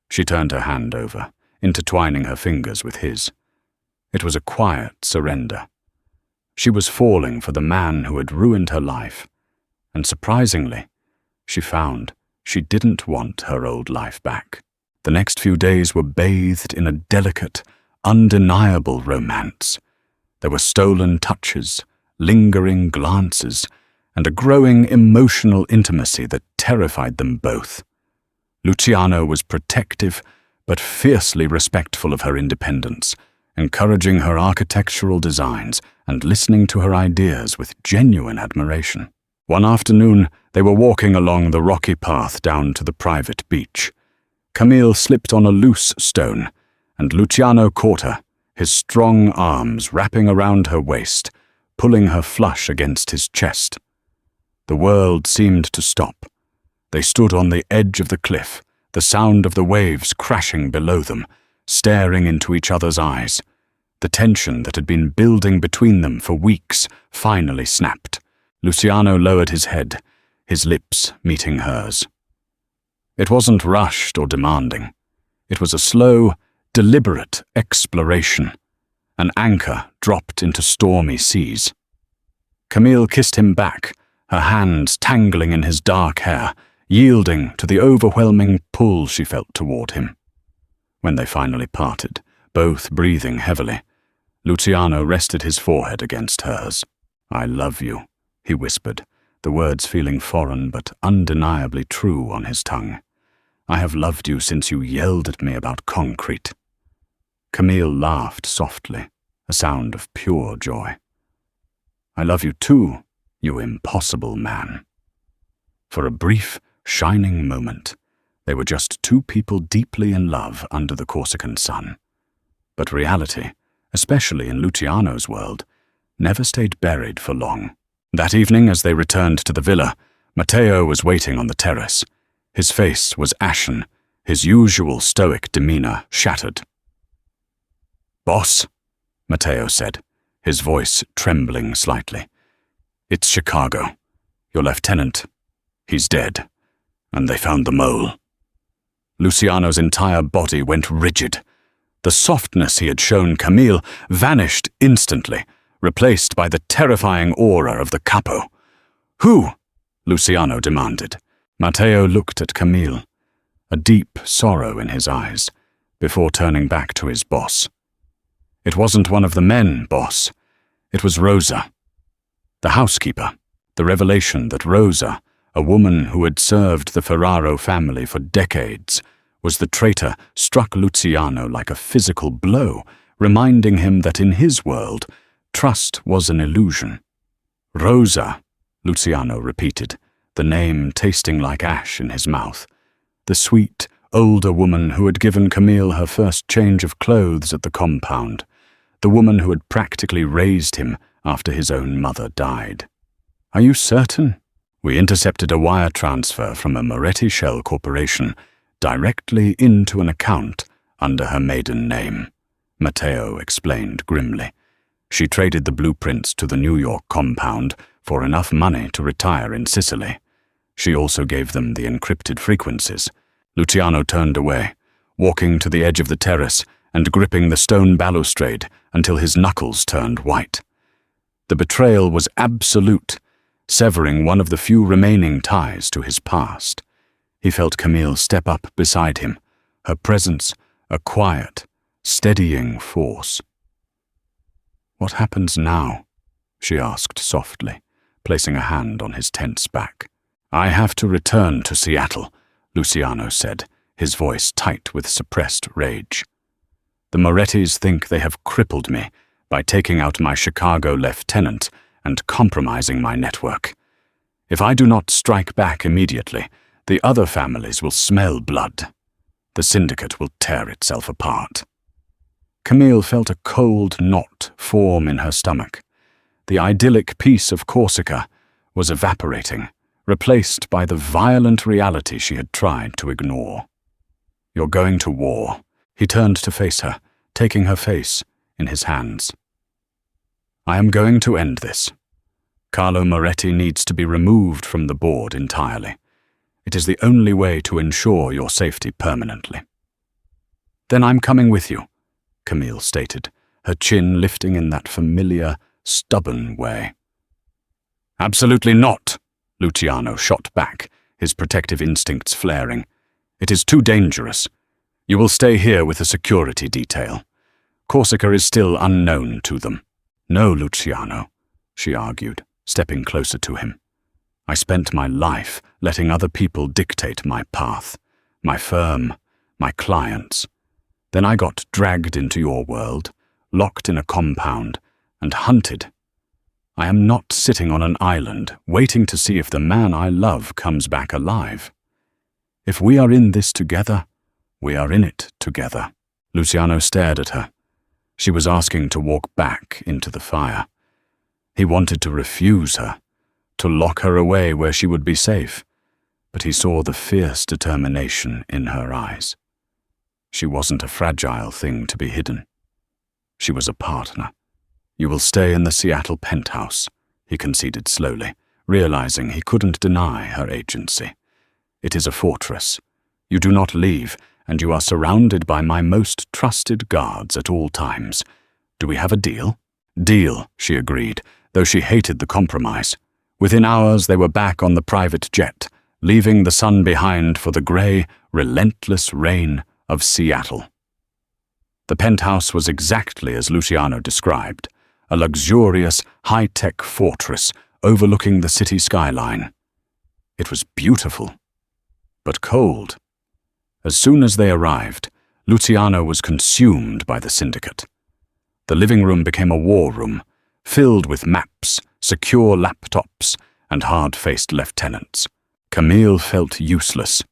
She turned her hand over, intertwining her fingers with his. It was a quiet surrender. She was falling for the man who had ruined her life, and surprisingly, she found she didn't want her old life back. The next few days were bathed in a delicate, undeniable romance. There were stolen touches, lingering glances, and a growing emotional intimacy that terrified them both. Luciano was protective, but fiercely respectful of her independence, encouraging her architectural designs and listening to her ideas with genuine admiration. One afternoon, they were walking along the rocky path down to the private beach. Camille slipped on a loose stone, and Luciano caught her, his strong arms wrapping around her waist, pulling her flush against his chest. The world seemed to stop. They stood on the edge of the cliff, the sound of the waves crashing below them, staring into each other's eyes. The tension that had been building between them for weeks finally snapped. Luciano lowered his head, his lips meeting hers. It wasn't rushed or demanding. It was a slow, deliberate exploration, an anchor dropped into stormy seas. Camille kissed him back, her hands tangling in his dark hair, yielding to the overwhelming pull she felt toward him. When they finally parted, both breathing heavily, Luciano rested his forehead against hers. "I love you," he whispered, the words feeling foreign but undeniably true on his tongue. "I have loved you since you yelled at me about concrete." Camille laughed softly, a sound of pure joy. "I love you too, you impossible man." For a brief, shining moment, they were just two people deeply in love under the Corsican sun. But reality, especially in Luciano's world, never stayed buried for long. That evening, as they returned to the villa, Matteo was waiting on the terrace. His face was ashen, his usual stoic demeanor shattered. "Boss," Matteo said, his voice trembling slightly. "It's Chicago. Your lieutenant, he's dead, and they found the mole." Luciano's entire body went rigid. The softness he had shown Camille vanished instantly, replaced by the terrifying aura of the capo. "Who?" Luciano demanded. Matteo looked at Camille, a deep sorrow in his eyes, before turning back to his boss. "It wasn't one of the men, boss. It was Rosa, the housekeeper." The revelation that Rosa, a woman who had served the Ferraro family for decades, was the traitor struck Luciano like a physical blow, reminding him that in his world, trust was an illusion. "Rosa," Luciano repeated, the name tasting like ash in his mouth. The sweet, older woman who had given Camille her first change of clothes at the compound. The woman who had practically raised him after his own mother died. "Are you certain?" "We intercepted a wire transfer from a Moretti Shell corporation directly into an account under her maiden name," Matteo explained grimly. "She traded the blueprints to the New York compound for enough money to retire in Sicily. She also gave them the encrypted frequencies." Luciano turned away, walking to the edge of the terrace and gripping the stone balustrade until his knuckles turned white. The betrayal was absolute, severing one of the few remaining ties to his past. He felt Camille step up beside him, her presence a quiet, steadying force. "What happens now?" she asked softly, placing a hand on his tense back. "I have to return to Seattle," Luciano said, his voice tight with suppressed rage. "The Morettis think they have crippled me by taking out my Chicago lieutenant and compromising my network. If I do not strike back immediately, the other families will smell blood. The syndicate will tear itself apart." Camille felt a cold knot form in her stomach. The idyllic peace of Corsica was evaporating, replaced by the violent reality she had tried to ignore. "You're going to war." He turned to face her, taking her face in his hands. "I am going to end this. Carlo Moretti needs to be removed from the board entirely. It is the only way to ensure your safety permanently." "Then I'm coming with you," Camille stated, her chin lifting in that familiar, stubborn way. "Absolutely not," Luciano shot back, his protective instincts flaring. "It is too dangerous. You will stay here with a security detail. Corsica is still unknown to them." "No, Luciano," she argued, stepping closer to him. "I spent my life letting other people dictate my path, my firm, my clients. Then I got dragged into your world, locked in a compound, and hunted. I am not sitting on an island waiting to see if the man I love comes back alive. If we are in this together, we are in it together." Luciano stared at her. She was asking to walk back into the fire. He wanted to refuse her, to lock her away where she would be safe. but he saw the fierce determination in her eyes. She wasn't a fragile thing to be hidden. She was a partner. "You will stay in the Seattle penthouse," he conceded slowly, realizing he couldn't deny her agency. "It is a fortress. You do not leave, and you are surrounded by my most trusted guards at all times. Do we have a deal?" "Deal," she agreed, though she hated the compromise. Within hours they were back on the private jet, leaving the sun behind for the grey, relentless rain of Seattle. The penthouse was exactly as Luciano described, a luxurious, high-tech fortress overlooking the city skyline. It was beautiful, but cold. As soon as they arrived, Luciano was consumed by the syndicate. The living room became a war room, filled with maps, secure laptops, and hard-faced lieutenants. Camille felt useless.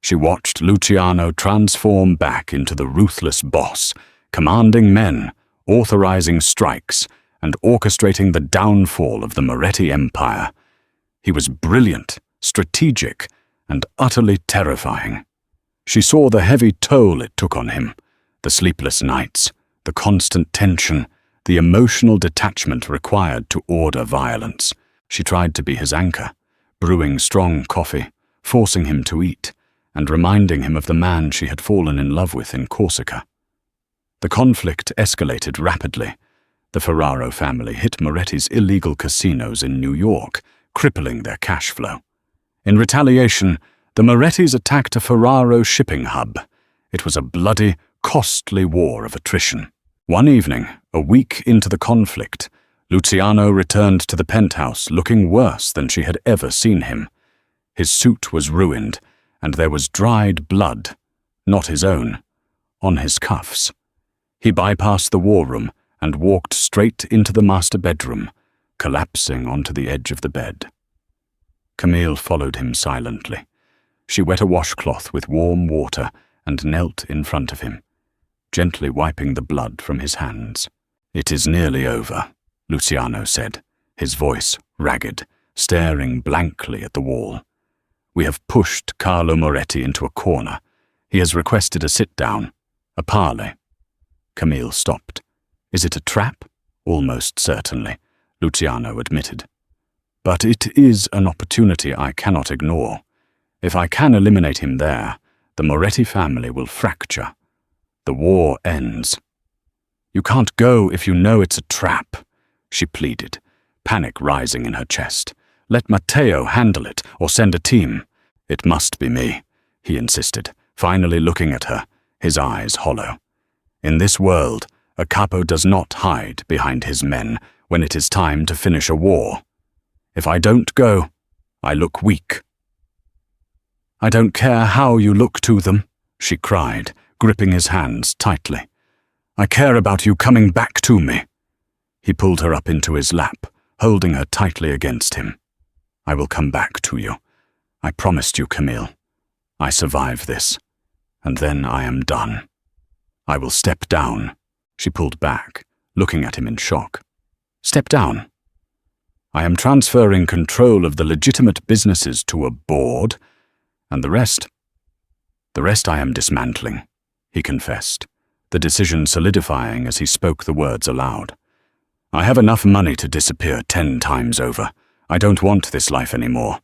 She watched Luciano transform back into the ruthless boss, commanding men, authorizing strikes, and orchestrating the downfall of the Moretti Empire. He was brilliant, strategic, and utterly terrifying. She saw the heavy toll it took on him, the sleepless nights, the constant tension, the emotional detachment required to order violence. She tried to be his anchor, brewing strong coffee, forcing him to eat, and reminding him of the man she had fallen in love with in Corsica. The conflict escalated rapidly. The Ferraro family hit Moretti's illegal casinos in New York, crippling their cash flow. In retaliation, the Morettis attacked a Ferraro shipping hub. It was a bloody, costly war of attrition. One evening, a week into the conflict, Luciano returned to the penthouse looking worse than she had ever seen him. His suit was ruined, and there was dried blood, not his own, on his cuffs. He bypassed the war room and walked straight into the master bedroom, collapsing onto the edge of the bed. Camille followed him silently. She wet a washcloth with warm water and knelt in front of him, gently wiping the blood from his hands. "It is nearly over," Luciano said, his voice ragged, staring blankly at the wall. "We have pushed Carlo Moretti into a corner. He has requested a sit-down, a parley." Camille stopped. "Is it a trap?" "Almost certainly," Luciano admitted. "But it is an opportunity I cannot ignore. If I can eliminate him there, the Moretti family will fracture. The war ends." "You can't go if you know it's a trap," she pleaded, panic rising in her chest. "Let Matteo handle it, or send a team." "It must be me," he insisted, finally looking at her, his eyes hollow. "In this world, a capo does not hide behind his men when it is time to finish a war. If I don't go, I look weak." "I don't care how you look to them," she cried, gripping his hands tightly. "I care about you coming back to me." He pulled her up into his lap, holding her tightly against him. "I will come back to you. I promised you, Camille. I survive this, and then I am done. I will step down." She pulled back, looking at him in shock. "Step down?" "I am transferring control of the legitimate businesses to a board, and the rest I am dismantling," he confessed, the decision solidifying as he spoke the words aloud. "I have enough money to disappear 10 times over. I don't want this life anymore.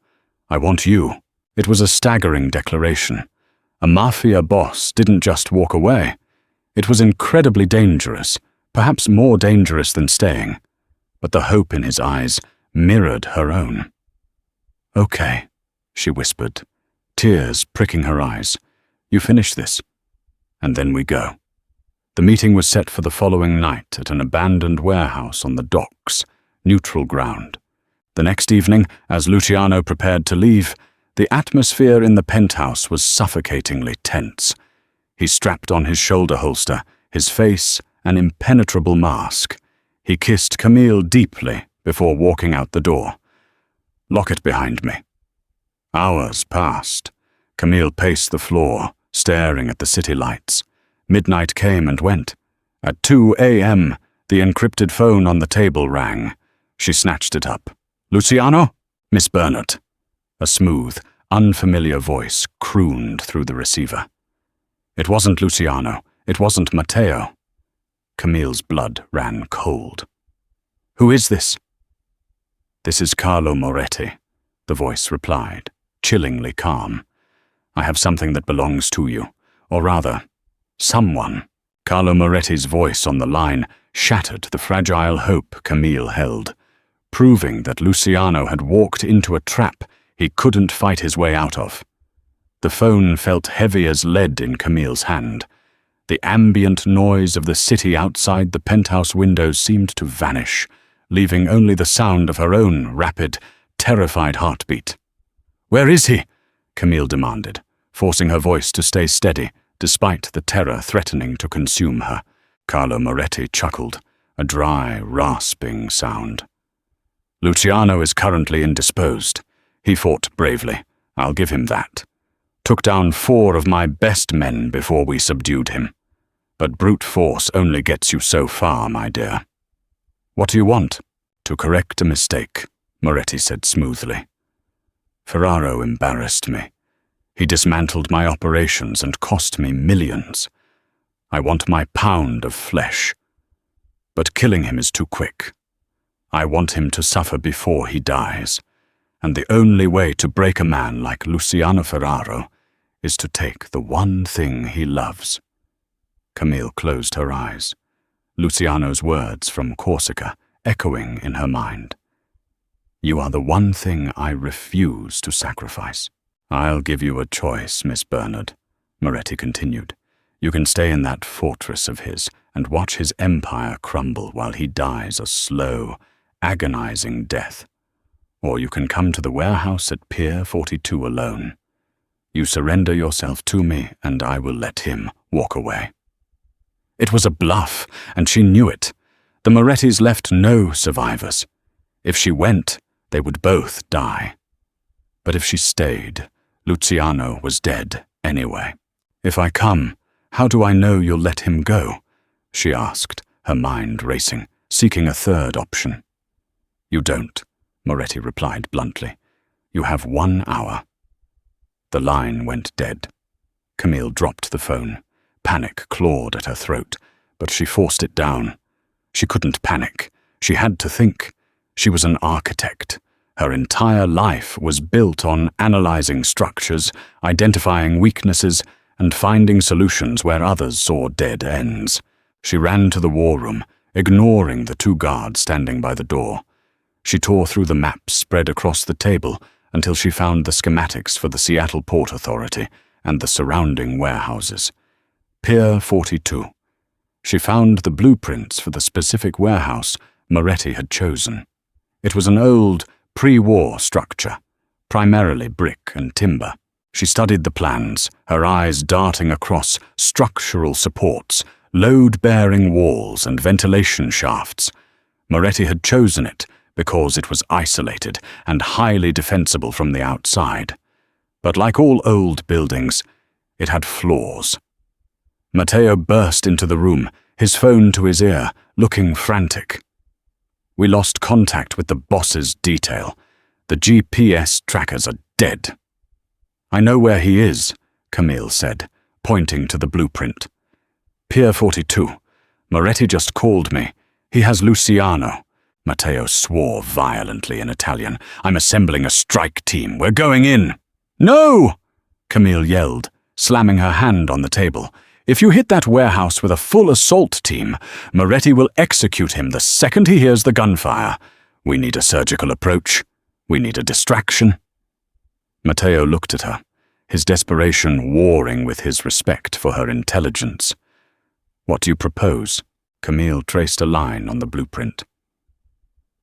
I want you." It was a staggering declaration. A Mafia boss didn't just walk away. It was incredibly dangerous, perhaps more dangerous than staying, but the hope in his eyes mirrored her own. "Okay," she whispered, tears pricking her eyes. "You finish this, and then we go." The meeting was set for the following night at an abandoned warehouse on the docks, neutral ground. The next evening, as Luciano prepared to leave, the atmosphere in the penthouse was suffocatingly tense. He strapped on his shoulder holster, his face an impenetrable mask. He kissed Camille deeply before walking out the door. "Lock it behind me." Hours passed. Camille paced the floor, staring at the city lights. Midnight came and went. At 2 a.m., the encrypted phone on the table rang. She snatched it up. "Luciano?" "Miss Burnett." A smooth, unfamiliar voice crooned through the receiver. It wasn't Luciano. It wasn't Matteo. Camille's blood ran cold. "Who is this?" "This is Carlo Moretti," the voice replied, chillingly calm. "I have something that belongs to you, or rather, someone." Carlo Moretti's voice on the line shattered the fragile hope Camille held, proving that Luciano had walked into a trap he couldn't fight his way out of. The phone felt heavy as lead in Camille's hand. The ambient noise of the city outside the penthouse windows seemed to vanish, leaving only the sound of her own rapid, terrified heartbeat. "Where is he?" Camille demanded, forcing her voice to stay steady, despite the terror threatening to consume her. Carlo Moretti chuckled, a dry, rasping sound. "Luciano is currently indisposed. He fought bravely, I'll give him that. Took down 4 of my best men before we subdued him. But brute force only gets you so far, my dear." "What do you want?" "To correct a mistake," Moretti said smoothly. "Ferraro embarrassed me. He dismantled my operations and cost me millions. I want my pound of flesh. But killing him is too quick. I want him to suffer before he dies, and the only way to break a man like Luciano Ferraro is to take the one thing he loves." Camille closed her eyes, Luciano's words from Corsica echoing in her mind. "You are the one thing I refuse to sacrifice." "I'll give you a choice, Miss Bernard," Moretti continued. "You can stay in that fortress of his and watch his empire crumble while he dies a slow, agonizing death. Or you can come to the warehouse at Pier 42 alone. You surrender yourself to me, and I will let him walk away." It was a bluff, and she knew it. The Morettis left no survivors. If she went, they would both die. But if she stayed, Luciano was dead anyway. "If I come, how do I know you'll let him go?" she asked, her mind racing, seeking a third option. "You don't," Moretti replied bluntly. "You have 1 hour." The line went dead. Camille dropped the phone. Panic clawed at her throat, but she forced it down. She couldn't panic. She had to think. She was an architect. Her entire life was built on analyzing structures, identifying weaknesses, and finding solutions where others saw dead ends. She ran to the war room, ignoring the 2 guards standing by the door. She tore through the maps spread across the table until she found the schematics for the Seattle Port Authority and the surrounding warehouses. Pier 42. She found the blueprints for the specific warehouse Moretti had chosen. It was an old, pre-war structure, primarily brick and timber. She studied the plans, her eyes darting across structural supports, load-bearing walls and ventilation shafts. Moretti had chosen it because it was isolated and highly defensible from the outside. But like all old buildings, it had flaws. Matteo burst into the room, his phone to his ear, looking frantic. "We lost contact with the boss's detail. The GPS trackers are dead." "I know where he is," Camille said, pointing to the blueprint. "Pier 42. Moretti just called me. He has Luciano." Matteo swore violently in Italian. "I'm assembling a strike team. We're going in." "No!" Camille yelled, slamming her hand on the table. "If you hit that warehouse with a full assault team, Moretti will execute him the second he hears the gunfire. We need a surgical approach. We need a distraction." Matteo looked at her, his desperation warring with his respect for her intelligence. "What do you propose?" Camille traced a line on the blueprint.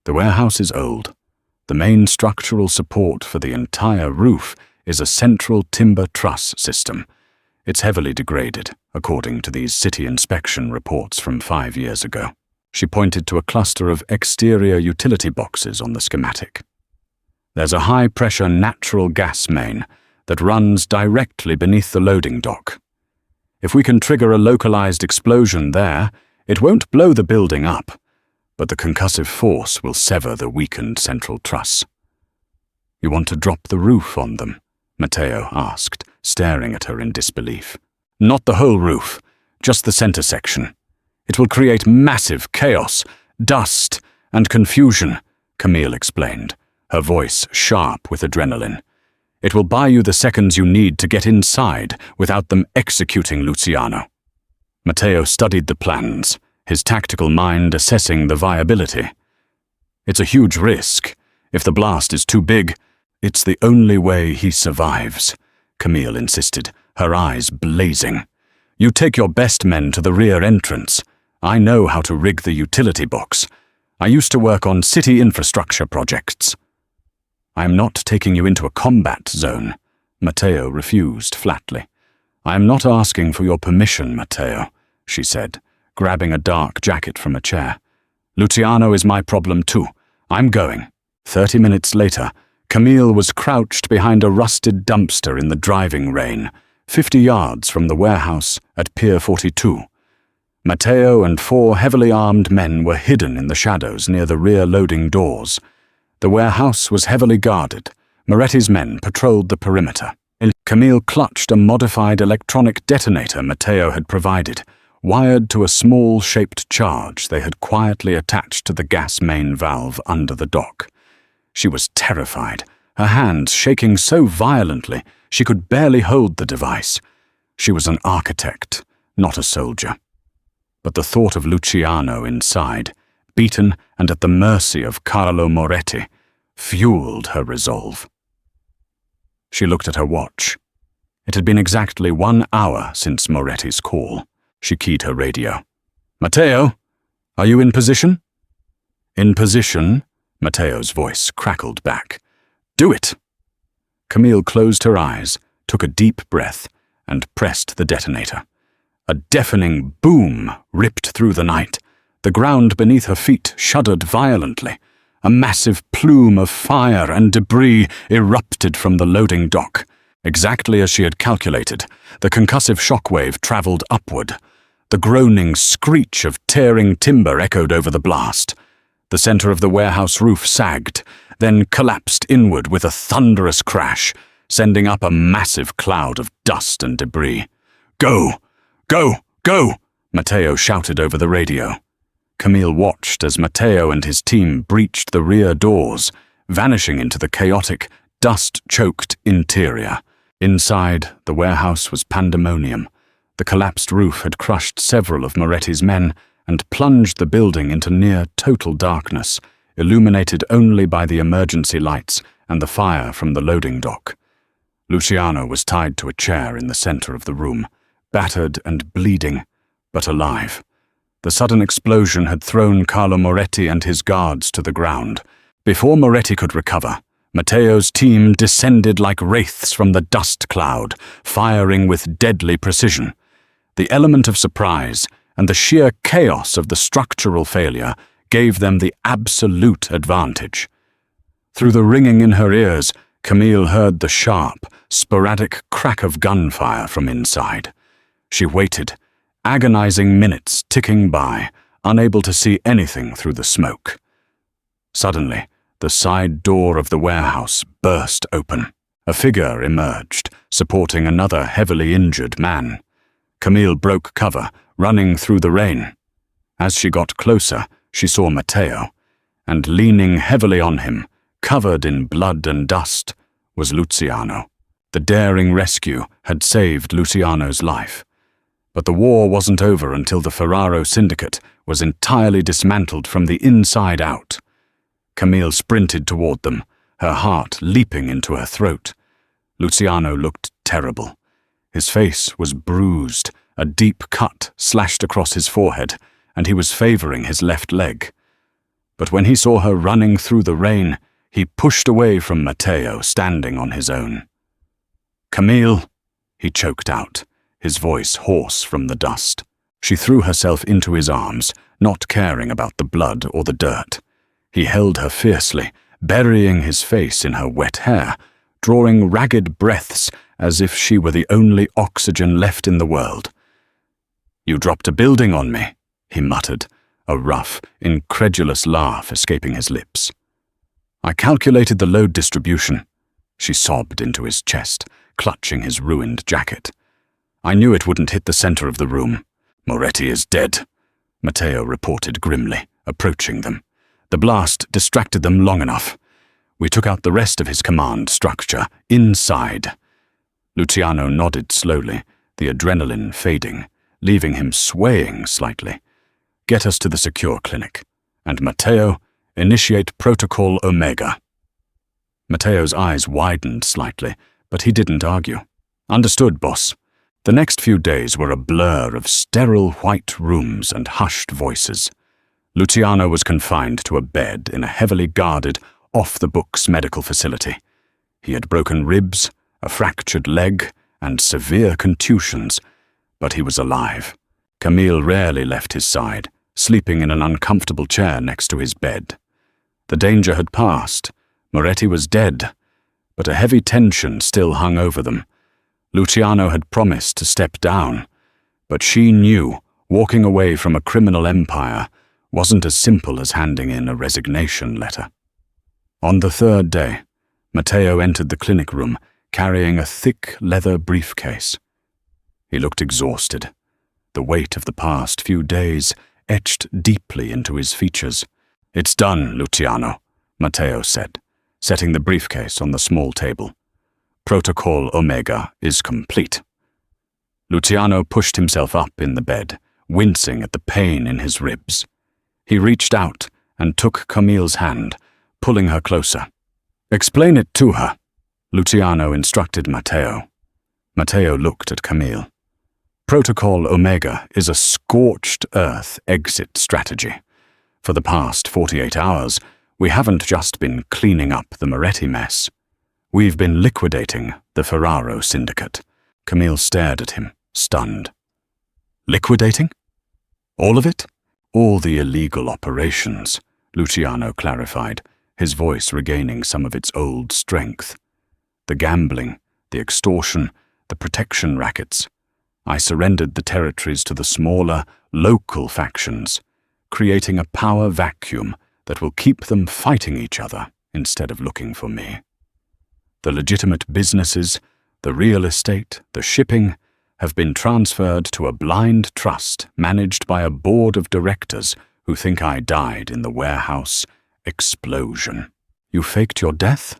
"The warehouse is old. The main structural support for the entire roof is a central timber truss system. It's heavily degraded, according to these city inspection reports from 5 years ago." She pointed to a cluster of exterior utility boxes on the schematic. "There's a high-pressure natural gas main that runs directly beneath the loading dock. If we can trigger a localized explosion there, it won't blow the building up, but the concussive force will sever the weakened central truss." "You want to drop the roof on them?" Matteo asked, staring at her in disbelief. Not the whole roof, just the center section. It will create massive chaos, dust, and confusion, Camille explained, her voice sharp with adrenaline. It will buy you the seconds you need to get inside without them executing Luciano. Matteo studied the plans, his tactical mind assessing the viability. It's a huge risk. If the blast is too big, it's the only way he survives, Camille insisted, her eyes blazing. You take your best men to the rear entrance. I know how to rig the utility box. I used to work on city infrastructure projects. I am not taking you into a combat zone, Matteo refused flatly. I am not asking for your permission, Matteo, she said, grabbing a dark jacket from a chair. Luciano is my problem too. I'm going. 30 minutes later, Camille was crouched behind a rusted dumpster in the driving rain, 50 yards from the warehouse at Pier 42. Matteo and 4 heavily armed men were hidden in the shadows near the rear loading doors. The warehouse was heavily guarded. Moretti's men patrolled the perimeter. Camille clutched a modified electronic detonator Matteo had provided, wired to a small-shaped charge they had quietly attached to the gas main valve under the dock. She was terrified, her hands shaking so violently she could barely hold the device. She was an architect, not a soldier. But the thought of Luciano inside, beaten and at the mercy of Carlo Moretti, fueled her resolve. She looked at her watch. It had been exactly 1 hour since Moretti's call. She keyed her radio. Matteo, are you in position? In position? Matteo's voice crackled back. Do it! Camille closed her eyes, took a deep breath, and pressed the detonator. A deafening boom ripped through the night. The ground beneath her feet shuddered violently. A massive plume of fire and debris erupted from the loading dock. Exactly as she had calculated, the concussive shockwave traveled upward. The groaning screech of tearing timber echoed over the blast. The center of the warehouse roof sagged, then collapsed inward with a thunderous crash, sending up a massive cloud of dust and debris. Go! Go! Go! Matteo shouted over the radio. Camille watched as Matteo and his team breached the rear doors, vanishing into the chaotic, dust-choked interior. Inside, the warehouse was pandemonium. The collapsed roof had crushed several of Moretti's men and plunged the building into near-total darkness, illuminated only by the emergency lights and the fire from the loading dock. Luciano was tied to a chair in the center of the room, battered and bleeding, but alive. The sudden explosion had thrown Carlo Moretti and his guards to the ground. Before Moretti could recover, Matteo's team descended like wraiths from the dust cloud, firing with deadly precision. The element of surprise and the sheer chaos of the structural failure gave them the absolute advantage. Through the ringing in her ears, Camille heard the sharp, sporadic crack of gunfire from inside. She waited, agonizing minutes ticking by, unable to see anything through the smoke. Suddenly, the side door of the warehouse burst open. A figure emerged, supporting another heavily injured man. Camille broke cover, running through the rain. As she got closer, she saw Matteo, and leaning heavily on him, covered in blood and dust, was Luciano. The daring rescue had saved Luciano's life. But the war wasn't over until the Ferraro syndicate was entirely dismantled from the inside out. Camille sprinted toward them, her heart leaping into her throat. Luciano looked terrible. His face was bruised, a deep cut slashed across his forehead, and he was favoring his left leg. But when he saw her running through the rain, he pushed away from Matteo, standing on his own. "Camille," he choked out, his voice hoarse from the dust. She threw herself into his arms, not caring about the blood or the dirt. He held her fiercely, burying his face in her wet hair, drawing ragged breaths as if she were the only oxygen left in the world. "You dropped a building on me," he muttered, a rough, incredulous laugh escaping his lips. "I calculated the load distribution," she sobbed into his chest, clutching his ruined jacket. "I knew it wouldn't hit the center of the room. Moretti is dead," Matteo reported grimly, approaching them. "The blast distracted them long enough. We took out the rest of his command structure, inside." Luciano nodded slowly, the adrenaline fading, leaving him swaying slightly. "Get us to the secure clinic. And Matteo, initiate Protocol Omega." Matteo's eyes widened slightly, but he didn't argue. "Understood, boss." The next few days were a blur of sterile white rooms and hushed voices. Luciano was confined to a bed in a heavily guarded, off-the-books medical facility. He had broken ribs, a fractured leg, and severe contusions, but he was alive. Camille rarely left his side, sleeping in an uncomfortable chair next to his bed. The danger had passed. Moretti was dead, but a heavy tension still hung over them. Luciano had promised to step down, but she knew walking away from a criminal empire wasn't as simple as handing in a resignation letter. On the third day, Matteo entered the clinic room carrying a thick leather briefcase. He looked exhausted, the weight of the past few days etched deeply into his features. "It's done, Luciano," Matteo said, setting the briefcase on the small table. "Protocol Omega is complete." Luciano pushed himself up in the bed, wincing at the pain in his ribs. He reached out and took Camille's hand, pulling her closer. "Explain it to her," Luciano instructed Matteo. Matteo looked at Camille. "Protocol Omega is a scorched earth exit strategy. For the past 48 hours, we haven't just been cleaning up the Moretti mess. We've been liquidating the Ferraro syndicate." Camille stared at him, stunned. "Liquidating? All of it?" "All the illegal operations," Luciano clarified, his voice regaining some of its old strength. "The gambling, the extortion, the protection rackets. I surrendered the territories to the smaller, local factions, creating a power vacuum that will keep them fighting each other instead of looking for me. The legitimate businesses, the real estate, the shipping, have been transferred to a blind trust managed by a board of directors who think I died in the warehouse explosion." "You faked your death?"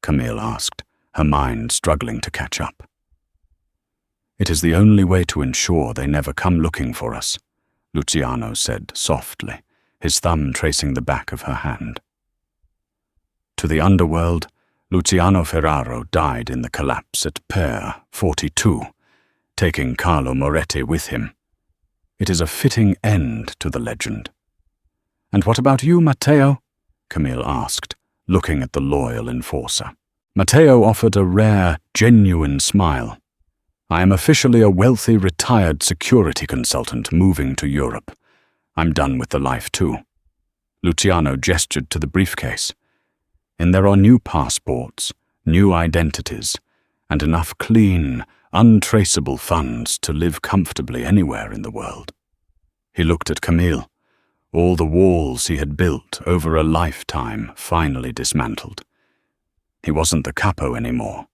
Camille asked, her mind struggling to catch up. "It is the only way to ensure they never come looking for us," Luciano said softly, his thumb tracing the back of her hand. To the underworld, Luciano Ferraro died in the collapse at Pair 42, taking Carlo Moretti with him. It is a fitting end to the legend. "And what about you, Matteo?" Camille asked, looking at the loyal enforcer. Matteo offered a rare, genuine smile. "I am officially a wealthy retired security consultant moving to Europe. I'm done with the life too." Luciano gestured to the briefcase. "In there are new passports, new identities, and enough clean, untraceable funds to live comfortably anywhere in the world." He looked at Camille, all the walls he had built over a lifetime finally dismantled. He wasn't the capo anymore.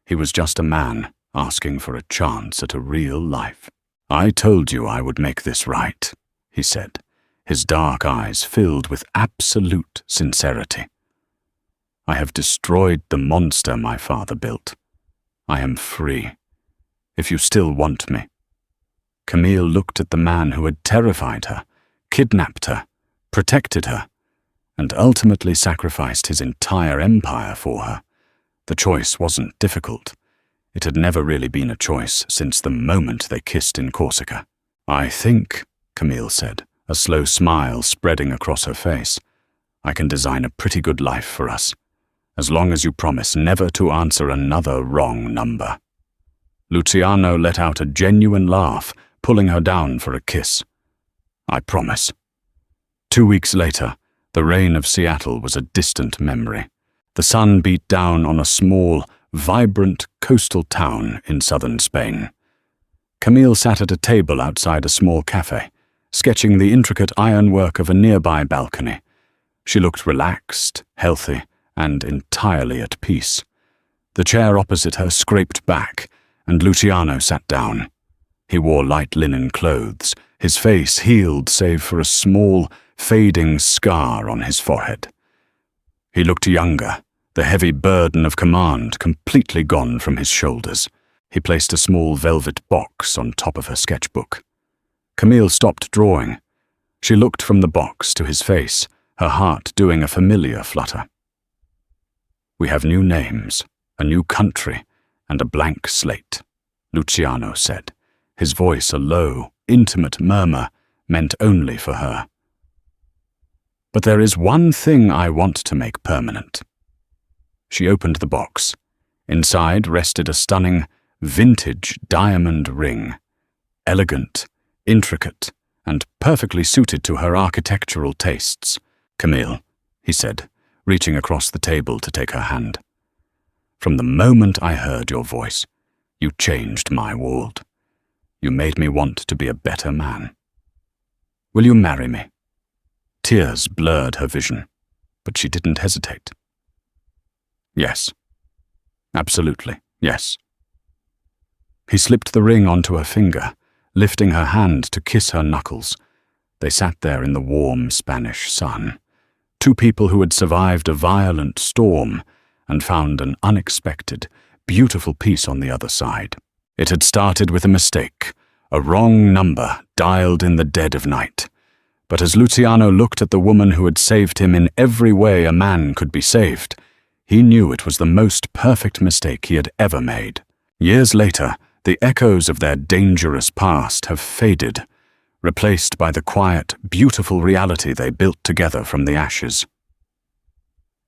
He was just a man asking for a chance at a real life. "I told you I would make this right," he said, his dark eyes filled with absolute sincerity. "I have destroyed the monster my father built. I am free, if you still want me." Camille looked at the man who had terrified her, kidnapped her, protected her, and ultimately sacrificed his entire empire for her. The choice wasn't difficult. It had never really been a choice since the moment they kissed in Corsica. "I think," Camille said, a slow smile spreading across her face, "I can design a pretty good life for us, as long as you promise never to answer another wrong number." Luciano let out a genuine laugh, pulling her down for a kiss. "I promise." 2 weeks later, the rain of Seattle was a distant memory. The sun beat down on a small, vibrant coastal town in southern Spain. Camille sat at a table outside a small cafe, sketching the intricate ironwork of a nearby balcony. She looked relaxed, healthy, and entirely at peace. The chair opposite her scraped back, and Luciano sat down. He wore light linen clothes, his face healed save for a small, fading scar on his forehead. He looked younger, the heavy burden of command completely gone from his shoulders. He placed a small velvet box on top of her sketchbook. Camille stopped drawing. She looked from the box to his face, her heart doing a familiar flutter. "We have new names, a new country, and a blank slate," Luciano said, his voice a low, intimate murmur meant only for her. "But there is one thing I want to make permanent." She opened the box. Inside rested a stunning, vintage diamond ring, elegant, intricate, and perfectly suited to her architectural tastes. "Camille," he said, reaching across the table to take her hand. "From the moment I heard your voice, you changed my world. You made me want to be a better man. Will you marry me?" Tears blurred her vision, but she didn't hesitate. "Yes. Absolutely, yes." He slipped the ring onto her finger, lifting her hand to kiss her knuckles. They sat there in the warm Spanish sun, two people who had survived a violent storm and found an unexpected, beautiful peace on the other side. It had started with a mistake, a wrong number dialed in the dead of night. But as Luciano looked at the woman who had saved him in every way a man could be saved, he knew it was the most perfect mistake he had ever made. Years later, the echoes of their dangerous past have faded, replaced by the quiet, beautiful reality they built together from the ashes.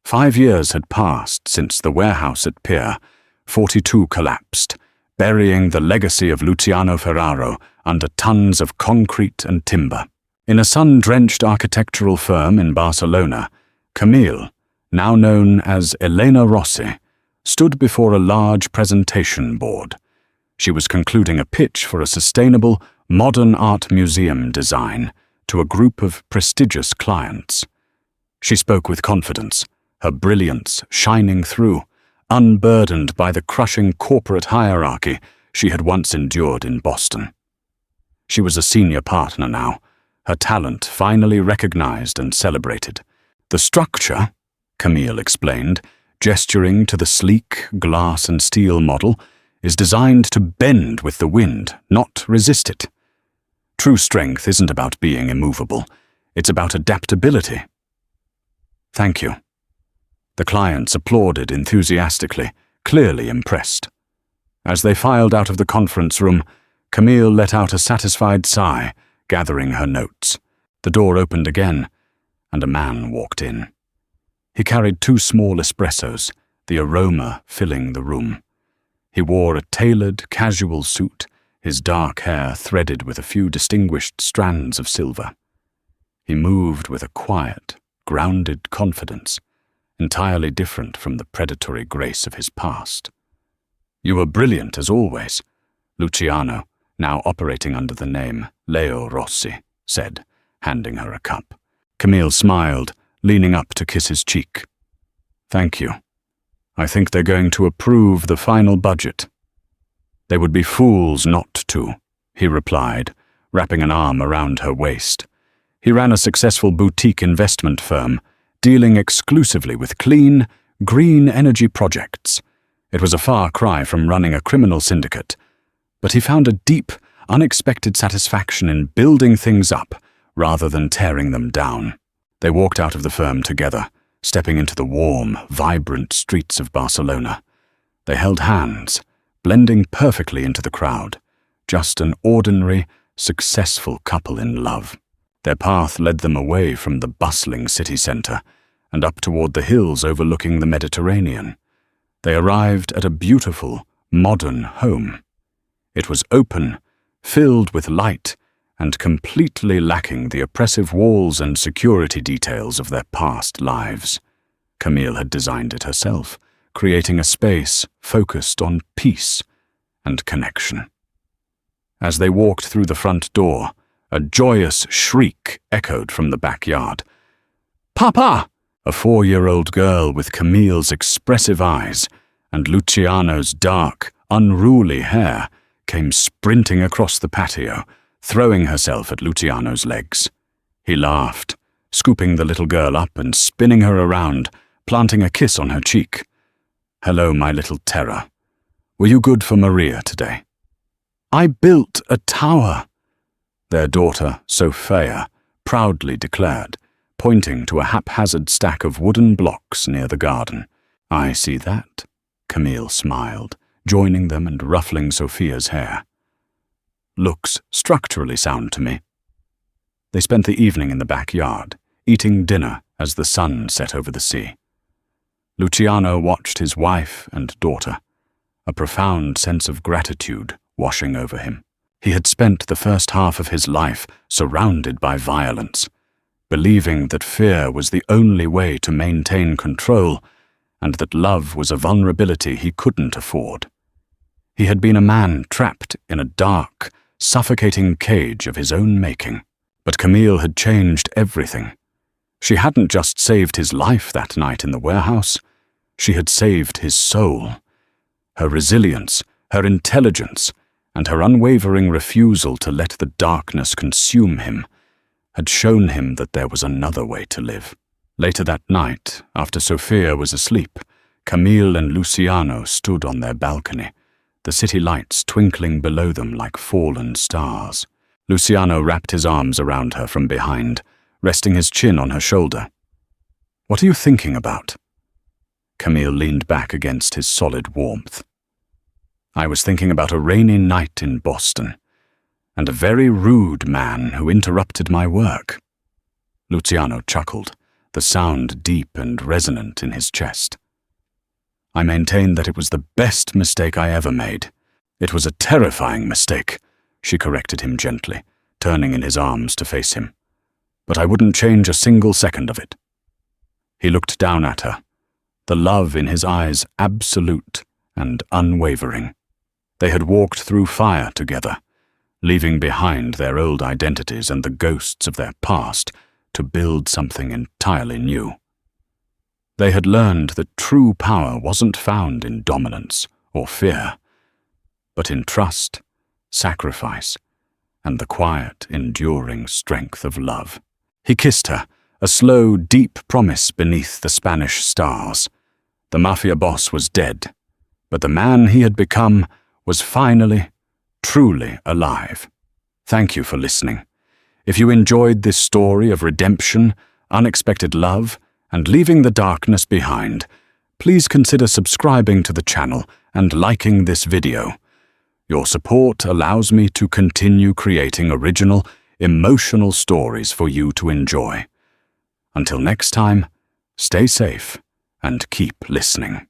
5 years had passed since the warehouse at Pier 42 collapsed, burying the legacy of Luciano Ferraro under tons of concrete and timber. In a sun-drenched architectural firm in Barcelona, Camille, now known as Elena Rossi, stood before a large presentation board. She was concluding a pitch for a sustainable, modern art museum design to a group of prestigious clients. She spoke with confidence, her brilliance shining through, unburdened by the crushing corporate hierarchy she had once endured in Boston. She was a senior partner now, her talent finally recognized and celebrated. "The structure," Camille explained, gesturing to the sleek glass and steel model, "is designed to bend with the wind, not resist it. True strength isn't about being immovable. It's about adaptability." "Thank you." The clients applauded enthusiastically, clearly impressed. As they filed out of the conference room, Camille let out a satisfied sigh, gathering her notes. The door opened again, and a man walked in. He carried 2 small espressos, the aroma filling the room. He wore a tailored, casual suit, his dark hair threaded with a few distinguished strands of silver. He moved with a quiet, grounded confidence, entirely different from the predatory grace of his past. "You were brilliant as always," Luciano, now operating under the name Leo Rossi, said, handing her a cup. Camille smiled, leaning up to kiss his cheek. "Thank you. I think they're going to approve the final budget." "They would be fools not to," he replied, wrapping an arm around her waist. He ran a successful boutique investment firm, dealing exclusively with clean, green energy projects. It was a far cry from running a criminal syndicate, but he found a deep, unexpected satisfaction in building things up rather than tearing them down. They walked out of the firm together, stepping into the warm, vibrant streets of Barcelona. They held hands, blending perfectly into the crowd, just an ordinary, successful couple in love. Their path led them away from the bustling city centre and up toward the hills overlooking the Mediterranean. They arrived at a beautiful, modern home. It was open, filled with light, and completely lacking the oppressive walls and security details of their past lives. Camille had designed it herself, creating a space focused on peace and connection. As they walked through the front door, a joyous shriek echoed from the backyard. "Papa!" A 4-year-old girl with Camille's expressive eyes, and Luciano's dark, unruly hair came sprinting across the patio, throwing herself at Luciano's legs. He laughed, scooping the little girl up and spinning her around, planting a kiss on her cheek. "Hello, my little terror. Were you good for Maria today?" "I built a tower," their daughter, Sophia, proudly declared, pointing to a haphazard stack of wooden blocks near the garden. "I see that," Camille smiled, joining them and ruffling Sophia's hair. "Looks structurally sound to me." They spent the evening in the backyard, eating dinner as the sun set over the sea. Luciano watched his wife and daughter, a profound sense of gratitude washing over him. He had spent the first half of his life surrounded by violence, believing that fear was the only way to maintain control and that love was a vulnerability he couldn't afford. He had been a man trapped in a dark, suffocating cage of his own making. But Camille had changed everything. She hadn't just saved his life that night in the warehouse, she had saved his soul. Her resilience, her intelligence, and her unwavering refusal to let the darkness consume him had shown him that there was another way to live. Later that night, after Sophia was asleep, Camille and Luciano stood on their balcony, the city lights twinkling below them like fallen stars. Luciano wrapped his arms around her from behind, resting his chin on her shoulder. "What are you thinking about?" Camille leaned back against his solid warmth. "I was thinking about a rainy night in Boston, and a very rude man who interrupted my work." Luciano chuckled, the sound deep and resonant in his chest. "I maintain that it was the best mistake I ever made. It was a terrifying mistake," she corrected him gently, turning in his arms to face him. "But I wouldn't change a single second of it." He looked down at her, the love in his eyes absolute and unwavering. They had walked through fire together, leaving behind their old identities and the ghosts of their past to build something entirely new. They had learned that true power wasn't found in dominance or fear, but in trust, sacrifice, and the quiet, enduring strength of love. He kissed her, a slow, deep promise beneath the Spanish stars. The Mafia boss was dead, but the man he had become was finally, truly alive. Thank you for listening. If you enjoyed this story of redemption, unexpected love, and leaving the darkness behind, please consider subscribing to the channel and liking this video. Your support allows me to continue creating original, emotional stories for you to enjoy. Until next time, stay safe and keep listening.